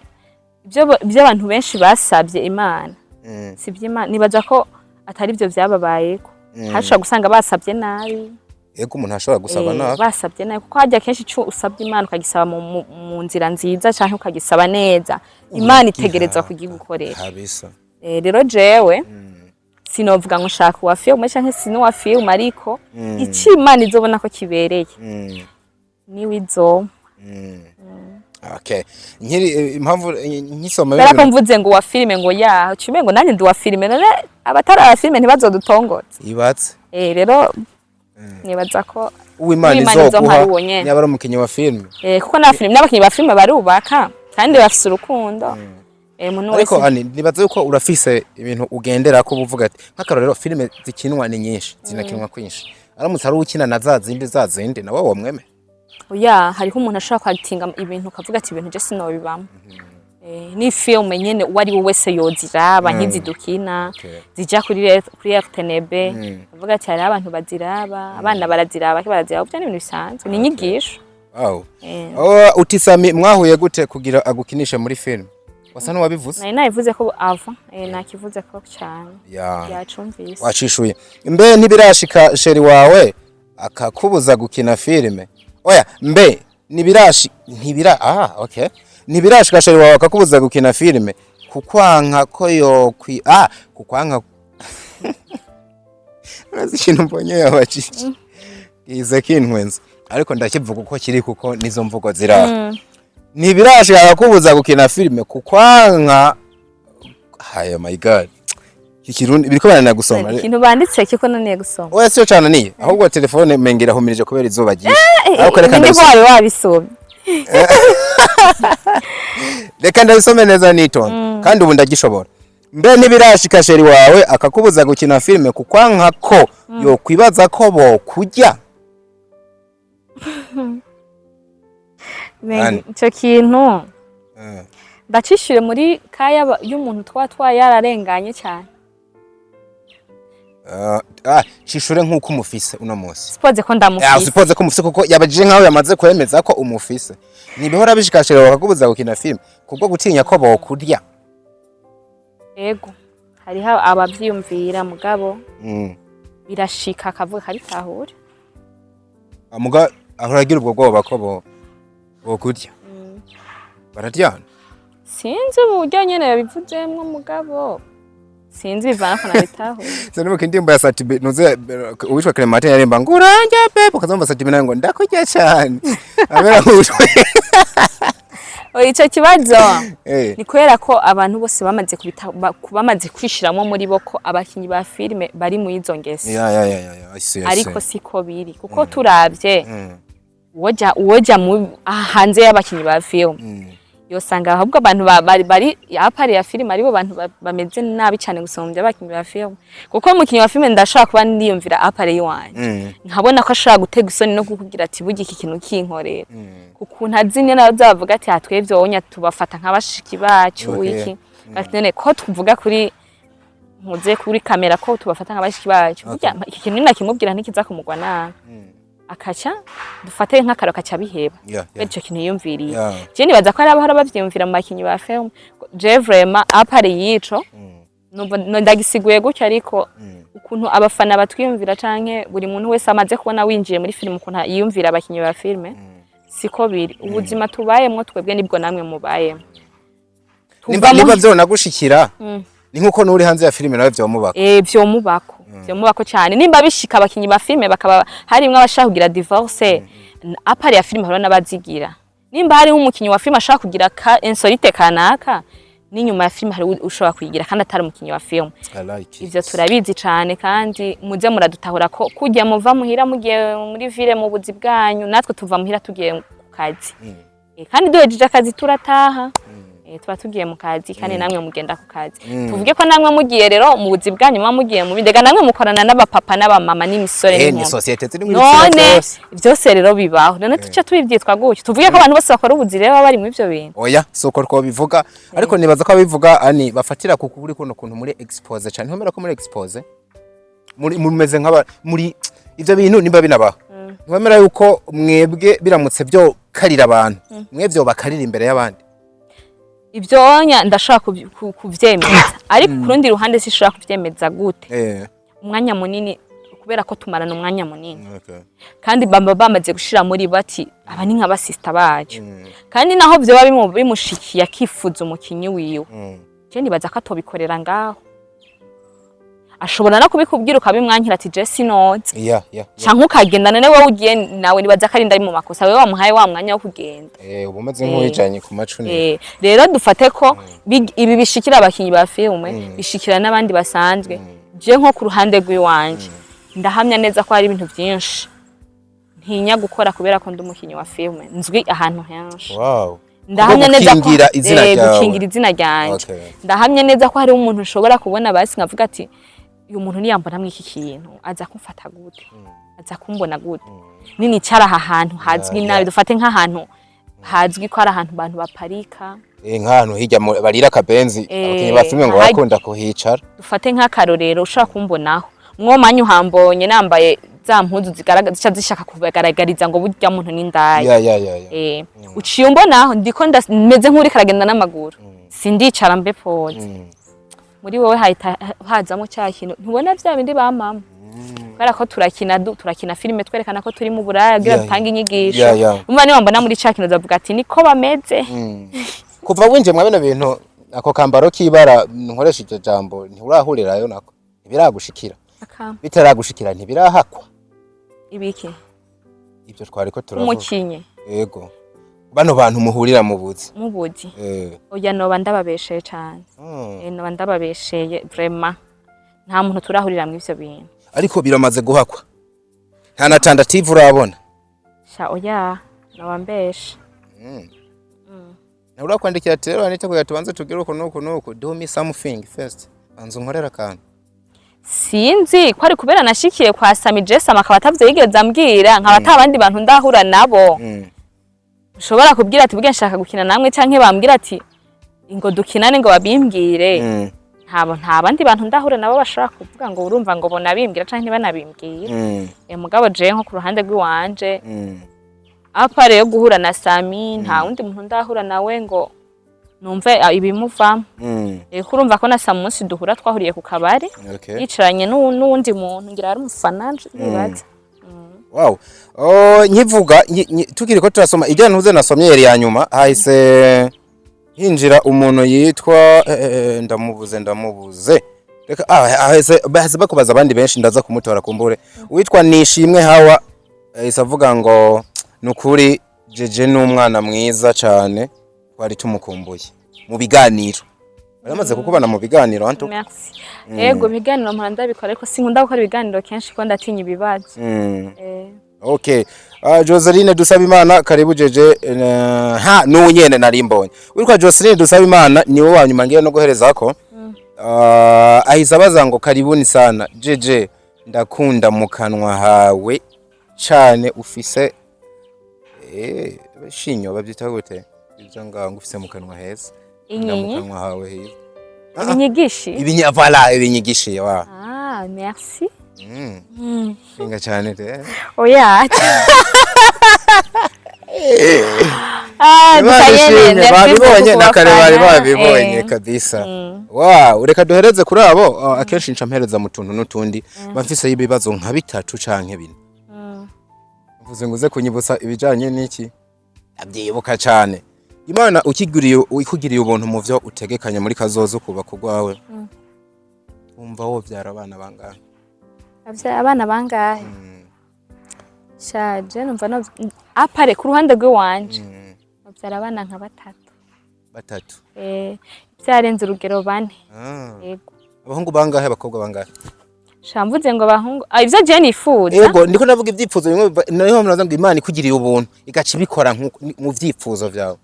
ibyo abantu benshi basabye Imana sibye Imana nibaza ko atari byo byababaye ko hashobora gusanga basabye nabi yego umuntu ashobora gusaba nabi basabye nabi kuko hajya kenshi cyo usabye Imana ukagisaba mu nzira nziza cyangwa ukagisaba neza Imana itegerezwa kugigukorera habisa rero jewe sinovuga ngo shaka wa film cyangwa sino wa film ariko iki Imana izobona ko kibereye ni wizo okay nkiri impamvu nkisoma barako mvuze ngo wa filime ngo ya cyume ngo nanjye ndi wa filime none abatara wa filime ntibazodutongotse ibatse rero nibaza ko uw'Imana izoguha nyabara umukinyi wa filime kuko na filime n'abakinyi ba filime barubaka kandi bafise urukundo ariko ani nibaza yuko urafise ibintu ugendera ko uvuga ati nk'akarorero filime zikinwa ni nyinshi zinakinwa kwinshi aramutse ari ukina na zazindi nawe wamweme oya hariho umuntu ashaka kwatinga ibintu kavuga ati ibintu je sinobibamo ni film nyene wari we wese yoziraba nk'izidukina zija kuri RTNB avuga ati hari abantu baziraba abana baraziraba byo n'ibintu bisanzwe ni inyigisho utisami mwahuye gute kugira agukinisha muri film wasa n'uwabivuze nayivuze ko ava nakivuze ko cyane yacumvise wacishuye mbe ntibirashika sheri wawe akakubuza gukina filime oya mbe ntibirashika sheri wawe akakubuza gukina filime kukwanka ko kukwanka urazi ikintu mbonye yabaciki ize kintwenza ariko ndakivuga uko kiri kuko nizo mvugo ziraha ntibirashika akakubuza gukina filime kukwanka hayo my god ikirundi biriko banana gusoma ikintu banditse kiko naniye gusoma oya sio cyane niye ahubwo telefone mengera humirije kubera izuba ryinshi ariko reka ndabisome wabisomye reka ndabisome neza nitonda kandi ubu ndagishobora mbe ntibirashika sheri wawe akakubuza gukina filime kukwanka ko yo kwibaza ko bo kujya icyo kintu ndacishyure muri kaya y'umuntu twa yararenganye cyane cishure nk'uko umufise uno munsi sipoze ko ndamufise sipoze ko umufise kuko yabajije nkaho yamaze kwemeza ko umufise nibihora bishikashira bakakubuza gukina film kubwo gutinya ko bokurya yego hariho abavyiyumvira mugabo birashika akavuga kari tahure amuga ahuragira ubwo bwoba ko bo kurya bararyana sinzi uburyo nyene yabivuzemwo mugabo sinzi bivana ko nabitahure zene mu kindimbo ya Satibe nuze uwitwa Clementine yaremba ngo uranje pepo kazomba Satibe nawe ngo ndakurya cyane abera nk'utwe ico kibazo ni kubera ko abantu bose bamaze kwishiramo muri bo ko abakinyi ba filime bari mu izo ngese ariko siko biri kuko turavye uwoja hanze y'abakinyi ba filime yosanga ahubwo abantu bari apari ya filime aribo bantu bameze nabi cyane gusombya abakinyi ba filime kuko umukinyi wa filime ndashaka kuba ndiyumvira apari yiwanje nkabona ko ashaka gutega isoni no kukugira ati bugi iki kintu kinkorera kuko ntazinye nazo bavuga ati hatwevyo wonya tubafata nk'abashiki bacu iki batene ko tuvuga kuri muze kuri kamera ko tubafata nk'abashiki bacu burya iki kintu nakimubwira ntikiza kumugwa nabi akaca dufate nk'akaro kaca biheba bityo kintu yumviriye je nibaza ko ari abahora bavyumvira mu bakinyi ba film je vraiment apari yico no ndagisiguye gutyo ariko ukuntu abafana batwiyumvira canke buri muntu wese amaze kubona winjiye muri film ukuntu yiyumvira abakinyi ba filme siko biri ubuzima tubayemwo twebwe nibwo namwe mubayemo niba vyo nagushikira ni nkuko nuri hanze ya filime nawe vyomubako vyomubako cyane nimba bishika abakinyi ba filime bakaba harimwe abashaka kugira divorce apari ya filime haro nabazigira nimba hari umukinyi wa filime ashaka kugira insolite kanaka n'inyuma ya filime hari ushobora kuyigira kandi atari umukinyi wa filime ivyo turabizi cyane kandi muze muradutahura ko kujya muva muhira mugiye muri ville mu buzi bwanyu natwe tuva muhira tugiye ku kazi kandi duhejeje akazi turataha tuba tugiye mu kazi kandi namwe mugenda ku kazi tuvuge ko namwe mugiye rero mu buzi bwanyu mugiye mu bindega namwe mukorana n'abapapa n'abamama n'imisore ni societe ziri muri none byose rero bibaho none tuca tubivyitwa gutyo tuvuge ko abantu bose bakora ubuzi rero bari mu ivyo bintu oya soko ko bivuga ariko nibaza ko abivuga ani bafatira ku kuri kuno kuntu muri expose cyane homera ko muri expose muri mumeze nk'aba muri ivyo bintu nimba binabaho ntibamera yuko mwebwe biramutse byo karira abantu mwebwe bakarira imbere y'abandi ivyonya ndashaka kuvyemeza ariko kurundi ruhande sishaka kuvyemeza gute umwanya munini kubera ko tumarana umwanya munini kandi bamaze gushira muri bati aba ni nk'aba sister bacu kandi naho byo bimushikiye akifuza umukinyi wiwe je nibaza ko atobikorera ngaho ashobora no kubikubwira ukabimwankira ati Jesse note canke ukagendana nawe ugiye nawe nibaza ko ari ndari mu makosa wewe wamuhaye wa mwanya wo kugenda ubumeze nk'uwijanye ku macuni rero dufate ko ibi bishikira abakinyi ba filme bishikira n'abandi basanzwe je nko ku ruhande rw'iwanje ndahamya neza ko hari ibintu byinshi ntinya gukora kubera ko ndi umukinyi wa filme nzwi ahantu henshi ndahamya neza ko gukingira izina ryanje ndahamya neza ko hari umuntu ushobora kubona basi nkavuga ati uyu muntu niyambona mwiki kintu aza kumfata gute aza kumbona gute nini cara aha hantu hazwi nabi dufate nk'ahantu hazwi ko ari ahantu abantu baparika nk'ahantu hirya barira kabenzi abakinyi ba filme ngo bakunda kuhicara dufate nk'akarorero ushaka kumbonaho mwomanya uhambonye nambaye za mpuzu zigaragaza zishaka kubagaragariza ngo burya muntu n'indaya uciye umbonaho ndiko meze nk'uri karagenda n'amaguru sindicara mbe pose muri wowe hazamo cya kintu ntubona bya bindi ba mama kubera ko turakina filime twerekana ko turi mu buraya bwira dutanga inyigisho umva niba mbona muri cya kintu zavuga ati niko bameze kuva winje mwa bino bintu ako kambaro kibara nkoresha iryo jambo nturahurirayo nako ntibiragushikira bitaragushikira ntibirahakwa ibiki ibyo twari ko turavuga umukinye yego bano bantu muhurira mu buzi oya noba ndababesheye cyane noba ndababesheye vraiment nta muntu turahurira mu ivyo bintu ariko biramaze guhakwa nta na tentative urabona sha oya noba mbeshe Nabura kwandikira rero anite ko yatubanze tugire uko nuko do me something first anzo nkorera kandi sinzi ko ari kubera nashikiye kwa Sami Jessa makaba atavye yigeze ambwira nkaba atabandi bantu ndahura nabo ushobora kubwira ati bwe nshaka gukina namwe canke bambwira ati ingo dukinane ngo babimbwire nta bandi bantu ndahura nabo bashaka kuvuga ngo urumva ngo bona bimbwira canke banabimbwira mugabo je nko ku ruhande rw'iwanje apare yo guhura na Sami nta wundi muntu ndahura nawe ngo numve ibimuvamo. Kurumva ko na saa munsi duhura twahuriye ku kabari yicaranye n'uwundi muntu ngira ari umufana bibaza. Wow. Nkivuga tukiri ko turasoma ibyo ntuze nasomye yari ya nyuma hahise hinjira umuntu yitwa ndamubuze reka hahise bakubaza abandi benshi ndaza kumutora kumbure witwa Nishimwe Hawa hahise avuga ngo nukuri jeje n'umwana mwiza cyane twari tumukumbuye mu biganiro baramaze kukubana mu biganiro anto. Merci. Yego biganiro mpanda bikora ariko sinkunda gukora ibiganiro kenshi ko ndatinya ibibazo. Okay. Joseline Dusabimana karibu jeje n'uwo nyene nari mbonye. Witwa Joseline Dusabimana niwe wanyuma ngiye no guhereza ko. Ahise abaza ngo karibuni sana jeje ndakunda mu kanwa hawe cyane ufise shinyo babyita gute ibyo ngo ufise mu kanwa heza mu kanwa hawe heza ibinyigishi ibinyigishi wa merci inga cyane de oya babibonye nakare bari babibonye kabisa. Wow, reka duhereze kuri abo akenshi nca mpereza mu tuntu n'utundi bafise ibibazo nka bitatu canke bine. Mvuze nguze kunyibutsa ibijanye n'iki abyibuka cyane Imana ukigiriye ubuntu mu vyo utegekanya muri kazozo kuba kugwawe umva wo vyara abana bangahe abana bangahe shaje numva no apare ku ruhande rw'iwanje bavyara abana nka batatu byarenze urugero bane. Yego abahungu bangahe abakobwa bangahe shamvuze ngo abahungu ivyo je nifuza. Yego ndiko navuga ivyipfuzo bimwe nayo muraza ngo Imana ikugiriye ubuntu igaca ibikora mu vyipfuzo vyawe.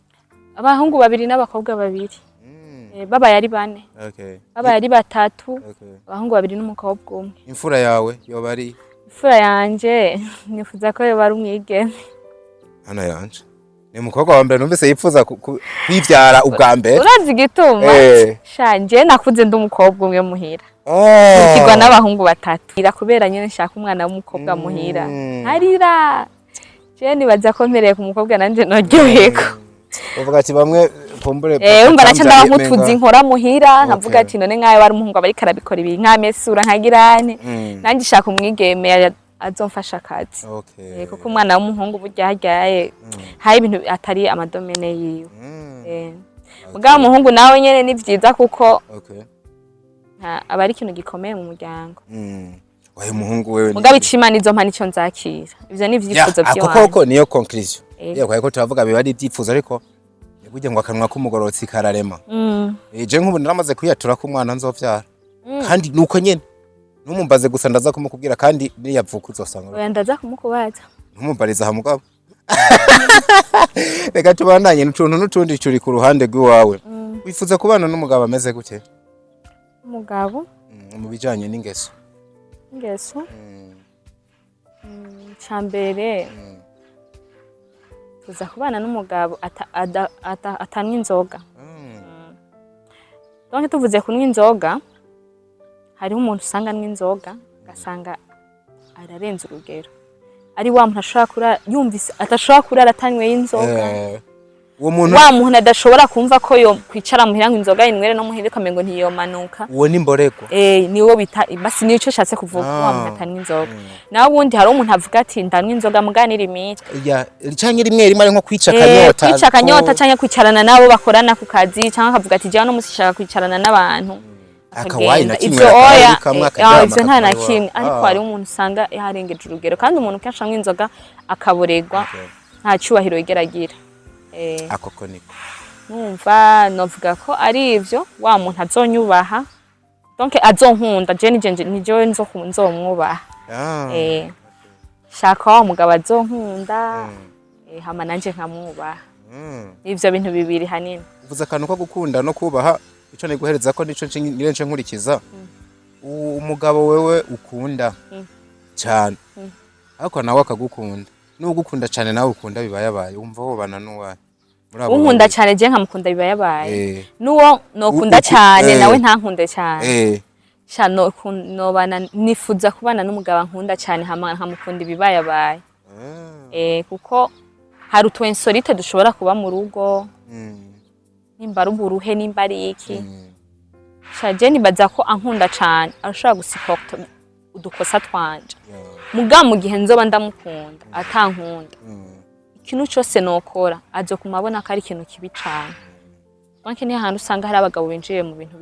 Abahungu babiri n'abakobwa babiri. Baba yari bane. Baba yari batatu. Abahungu babiri n'umukobwa umwe. Imfura yawe yoba ari imfura yanje nifuza ko yoba ari umwigeme. Hano yanje ni umukobwa wa mbere numvise yipfuza kwivyara ubwa mbere. Urazi gituma shanje nakuze ndi umukobwa umwe muhira. Kigwa n'abahungu batatu. Ira kubera nyene nshaka umwana w'umukobwa muhira. Harira. Je nibaza ko mpereye ku mukobwa nanje noryoheko. Uvuga ati bamwe pombure umva naca ndabamutuzi nkora muhira nkavuga ati none nkaye wari umuhungu abari karabikora ibi nkamesura nkagirane nanjye shaka umwigeme azomfasha akazi. Kuko umwana w'umuhungu burya haryaye hari ibintu atari amadomene yiwe. Mugabo umuhungu nawe nyene ni vyiza kuko aba ari ikintu gikomeye mu muryango. Waye umuhungu wewe mugabo icimana izo mpana ico nzakira ivyo ni vyifuzo by'abantu. Koko niyo conclusion. Yego ko turavuga biba ari vyifuzo ariko burya ngo akanwa k'umugorotsi kararema. Je nk'ubu naramaze kwiyatura ko umwana nzovyara kandi nuko nyene numumbaze gusa ndaza kumukubwira kandi niyavuka uzosanga oya ndaza kumukubaza numumbariza ha mugabo. Reka tubandanye n'utuntu n'utundi turi ku ruhande rw'iwawe. Wifuza kubana n'umugabo ameze gute? Umugabo mu bijanye n'ingeso. Ingeso cyambere tuza kubana n'umugabo atanywa inzoga. Donc tuvuze kunywa inzoga hariho umuntu usanga anywa inzoga gasanga ararenza urugero ari wa muntu ashobora kurara yumvise atashobora kurara atanyweye inzoga. Uwo muntu wa muntu adashobora kumva ko yo kwicara muhira ngo inzoga inywere no muhira kamengo ntiyomanuka. Uwo ni mborego niwo bita basi nico cyatse kuvuga wa muntu atanywa inzoga. Naho ubundi hari umuntu avuga ati ndanywa inzoga muganira imiti canke rimwe rimwe ari nko kwica kanyota kwica kanyota canke kwicarana nabo bakorana ku kazi canke akavuga ati je no musishaka kwicarana n'abantu akawayi na kimwe ivyo nta na kimwe ariko hari umuntu usanga yarengeje urugero kandi umuntu kenshi anywa inzoga akaboregwa nta cyubahiro yigeragira. Akoko niko numva novuga ko ari ivyo wa muntu azonyubaha donc azonkunda je nije nzomwubaha. Shaka wa mugabo azonkunda hama nanje nkamwubaha. Ivyo bintu bibiri hanini. Uvuze akantu ko gukunda no kubaha ico niguhereza ko nico ngirenje nkurikiza. Umugabo wewe ukunda cyane ariko nawe akagukunda n'ugukunda cyane nawe ukunda bibayabaye umva wobana n'uwaye unkunda cyane je nkamukunda bibayabaye nuwo nokunda cyane nawe ntankunde cyane sha nobana nifuza kubana n'umugabo nkunda cyane nkamukunda bibayabaye kuko hari utwensorite dushobora kuba mu rugo nimba ruburuhe nimba ari iki shaje nibaza ko ankunda cyane arashobora gusipota udukosa twanje muga mu gihe nzoba ndamukunda atankunda ikintu cyose nokora azo kumabona ko ari ikintu kibi cyane banki ni ahantu usanga hari abagabo binjiye mu bintu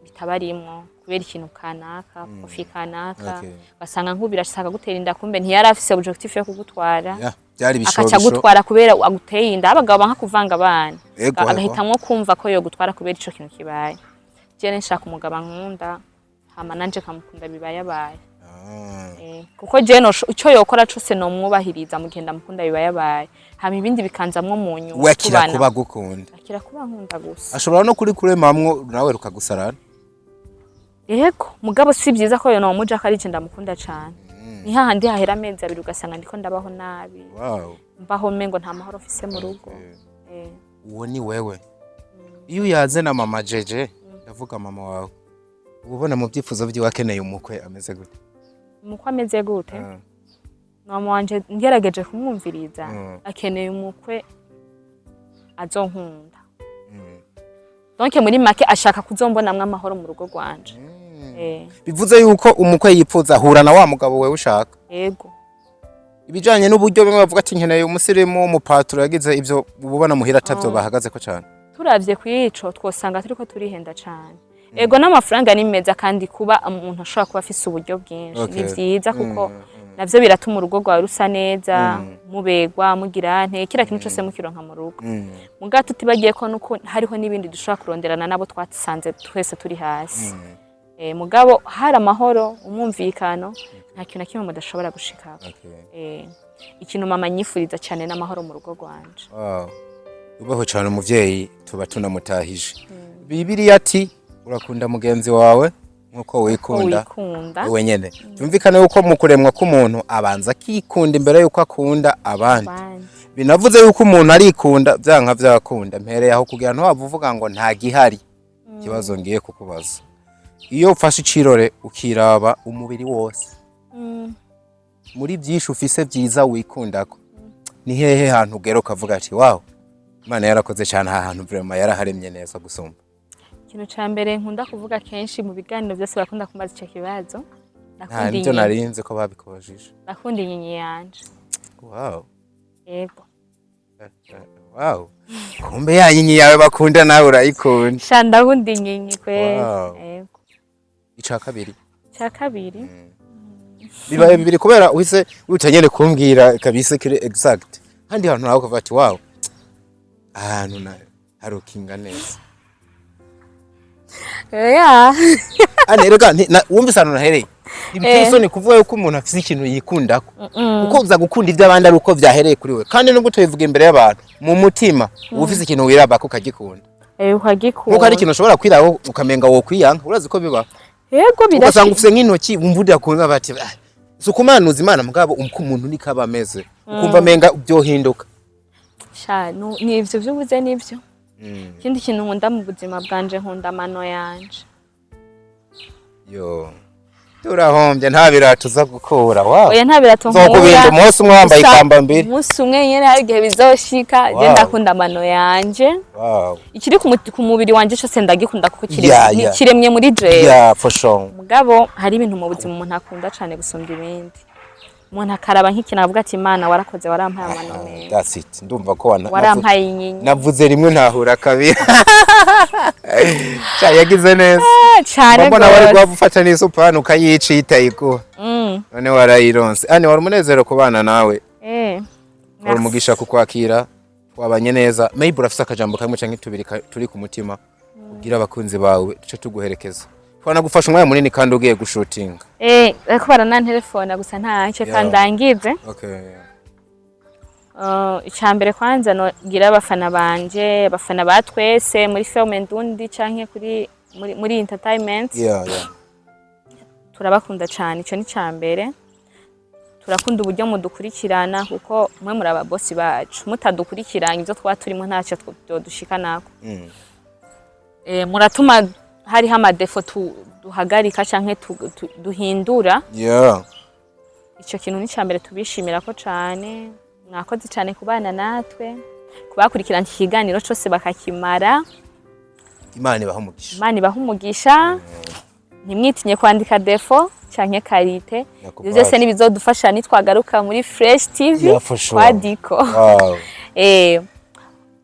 bitabarimo kubera ikintu kanaka kofi kanaka basanga nkubira ashaka gutera inda kumbe ntiyari afise objectif yo kugutwara byari bishobora akaca gutwara kubera aguteye inda abagabo banka kuvanga abana agahitamwo kumva ko yo gutwara kubera ico kintu kibaye je nshaka umugabo nkunda hama nanje kamukunda bibayabaye kuko je no ico yokora cose no mwubahiriza mugenda mukunda bibayabaye hama ibindi bikanzamwo mu nyuma wakira kuba gukunda akira kuba nkunda gusa ashobora no kuri kuremamwo nawe rukagusarana yego mugabo si byiza ko yo no muja kari je ndamukunda cyane ni hahandi hahera amezi abiri ugasanga ndiko ndabaho nabi mbaho mengo nta mahoro mfise mu rugo uwo ni wewe iyo yaze na mama JEJE ndavuga mama wawe ubona mu byifuzo byiwe akeneye umukwe ameze gute umukwe ameze gute mama wanje ngerageje kumwumviriza akeneye umukwe azonkunda donc muri make ashaka kuzombonamwe amahoro mu rugo rwanje bivuze yuko umukwe yipfuza ahura na wa mugabo wewe ushaka yego ibijanye n'uburyo bimwe bavuga ati nkeneye umusirimu umupaturo yagize ivyo ubona muhira atavyo bahagaze ko cyane turavye kwico twosanga turiko turihenda cyane ego n'amafaranga ni meza kandi kuba umuntu ashobora kuba afise uburyo bwinshi ni vyiza kuko navyo biratuma urugo rwawe rusa neza mubegwa mugira nte kira kintu cyose mukironka mu rugo muga tutibagiye ko nuko hariho nibindi dushobora kuronderana nabo twatsanze twese turi hasi mugabo hari amahoro umwumvikano nta kintu kimwe mudashobora gushika ikintu mama nyifuriza cyane n'amahoro mu rugo rwanje ubaho cyane umuvyeyi tuba tunamutahije Bibiliya ati urakunda mugenzi wawe nkuko wikunda wewe nyene byumvikana yuko mu kuremwa k'umuntu abanza kikunda imbere yuko akunda abandi binavuze yuko umuntu arikunda byanka byakunda mpereye aho kugira nto wavuga ngo nta gihari kibazo ngiye kukubaza iyo ufashe icirore ukiraba umubiri wose muri byinshi ufise byiza wikundako ni hehe hantu ugera ukavuga ati wow Imana yarakoze cyane aha hantu vraiment yaraharemye neza gusumba ikintu ca mbere nkunda kuvuga kenshi mu biganiro byose bakunda kumbaza ico kibazo nakunda nibyo narinze ko babikobajije nakunda inyenye yanje wow yego wow kumbe yanyenye yawe bakunda nawe urayikunda sha ndakunda inyenye kweli yego ica kabiri bibaye bibiri kubera uhise utanyene kumbwira kabise kire exact handi hantu nawe kuva ati wow ahantu na harukinga neza rega wumvise ahantu nahereye ibitesoni kuvuga yuko umuntu afite ikintu yikundako kuko uza gukunda iby'abandi ari uko vyahereye kuri we kandi nubwo tubivuga imbere y'abantu mu mutima uba ufise ikintu wirabako ukagikunda ukagikunda nkuko ari ikintu ushobora kwiraho ukamenga wo kwiyanga urazi ko biba yego birashika ugasanga ufise nk'intoki wumvudira kunga bati sukumanuza Imana mugabo uko umuntu niko aba ameze ukumva menga byohinduka sha ni ivyo byubuze nivyo ikindi kintu nkunda mu buzima bwanje nkunda amano yanje yo turahombye nta birato uza gukura wow oya nta birato nkura zokubinda umunsi umwe wambaye ikamba mbiri umunsi umwe nyene hari igihe bizoshika je ndakunda amano yanje wow ikiri ku mubiri wanje cyose ndagikunda kuko kiremye muri je for sure mugabo hari ibintu mu buzima umuntu akunda cyane gusumba ibindi umuntu akaraba nk'ikintu avuga ati Imana warakoze warampaye amano meza that's it ndumva ko warampaye inyinya navuze rimwe ntahura kabiri cha yagize neza cyane mbona wari gwafata n'isupano ukayicita iko none warayironse ane wari umunezero kubana nawe wari umugisha kukwakira wabanye neza maybe urafise akajambo kamwe canke tubiri turi ku mutima ubwira abakunzi bawe duce tuguherekeza Kwana gufasha umwanya munini kandi ugiye gushutinga. Ariko barana telefone gusa ntacyo kandangize. Okay. Icambere kwanza no gira abafana banje, abafana batwese muri film ndundi canke kuri muri entertainment. Yeah. Turabakunda cyane ico ni cambere. Turakunda uburyo mudukurikirana kuko mwe muri aba boss bacu. Mutadukurikiranye ivyo twa turimo ntacyo dushika nako. Muratuma hari hamadefo duhagarika canke duhindura. Yeah. Ico kintu ni cambere tubishimira ko cyane. Mwakoze cyane kubana natwe. Kubakurikirana ikiganiro cyose bakakimara. Imana ibaha umugisha. Imana ibaha umugisha. Ntimwitinye kwandika defo canke karite. Ibyo byose nibizodufasha nitwagaruka muri Fresh TV kwa Diko. Wow.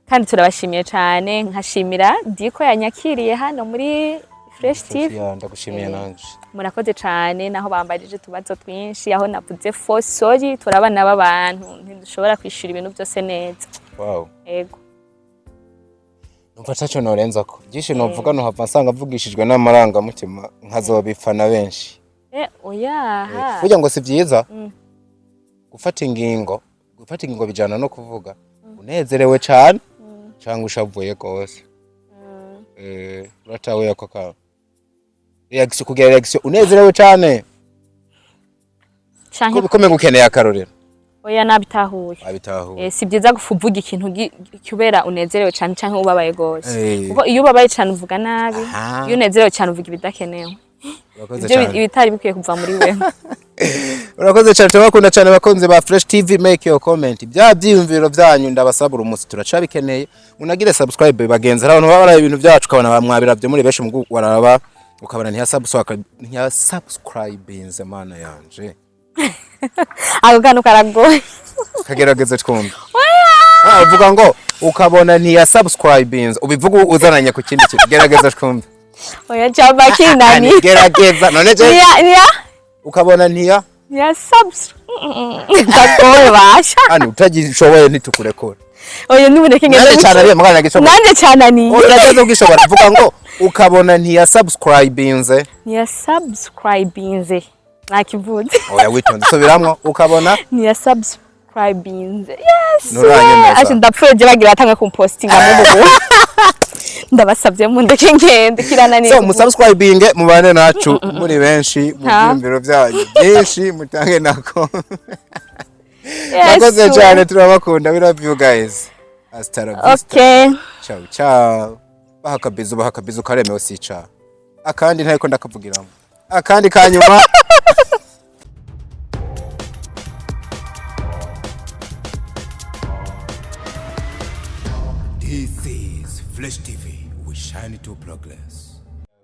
Kandi turabashimiye cyane, nkashimira Diko yanyakiriye hano muri Fresh TV. Ndagushimiye nanje. Murakoze cyane naho bambajije tubazo twinshi, aho navuze for sorry, turabana b'abantu ntidushobora kwishura ibintu byose neza. Wow. Ego. Numva tacho norenza ko. Byinshi novuga no hava nsanga avugishijwe n'amaranga mutima nkazobifana benshi. Oya. Burya ngo si byiza. Gufata ingingo bijana no kuvuga. Unezerewe cyane cyangwa ushavuye gose. Uratawe yako ka. Reaction kugira reaction unezerewe cyane. Canke bikome gukeneye akarorero. Oya nabitahuye. Si byiza guvuga ikintu kubera unezerewe cyane canke ubabaye gose. Kuko iyo ubabaye cyane uvuga nabi, iyo unezerewe cyane uvuga ibidakenewe. Ibyo ibitari bikwiye kuva muri wewe. Urakoze cyane, tubakunda cyane bakunze ba Fresh TV, make your comment. Bya byiyumviro byanyu ndabasabura umunsi turacabikeneye. Unagire subscribe bagenzi, abantu babara ibintu byacu kabana bamwabira byo muri benshi mu waraba ukabana ntiya subscribe inze mana yanje. Ako kantu karagoye. Kagerageze twumve. Uvuga ngo ukabona ntiya subscribe inze ubivuga uzananye ku kindi kintu. Gerageza twumve. Oya cyaba kinani. Gerageza none je. Niya. Ukabona ntiya subs. Ndagoye basha. Ani utagishoboye nitukurekora. Oya niboneke ngeze. Nanje cyane ari mugana gishobora. Nanje cyane ni. Urageze ugishobora vuga ngo ukabona ntiya subscribe inze. Niya subscribe inze. Nakivuze. Oya witonde sobiramwo ukabona niya subscribe inze. Yes. Nuranyemeza. Ati ndapfuye bagira atanga kumpostinga mu bugu. Ndabasabye mu ndeke ngende kirananiye. So musubscribing mubane nacu muri benshi mu byumviro byanyu byinshi mutange nako. Nakoze cyane turabakunda, we love you guys. Hasta la vista. Okay. Ciao ciao. Bahakabizu karemewe sica. Akandi ntako ndakavugiramo. Akandi kanyuma. This is Flash TV. We shine to progress.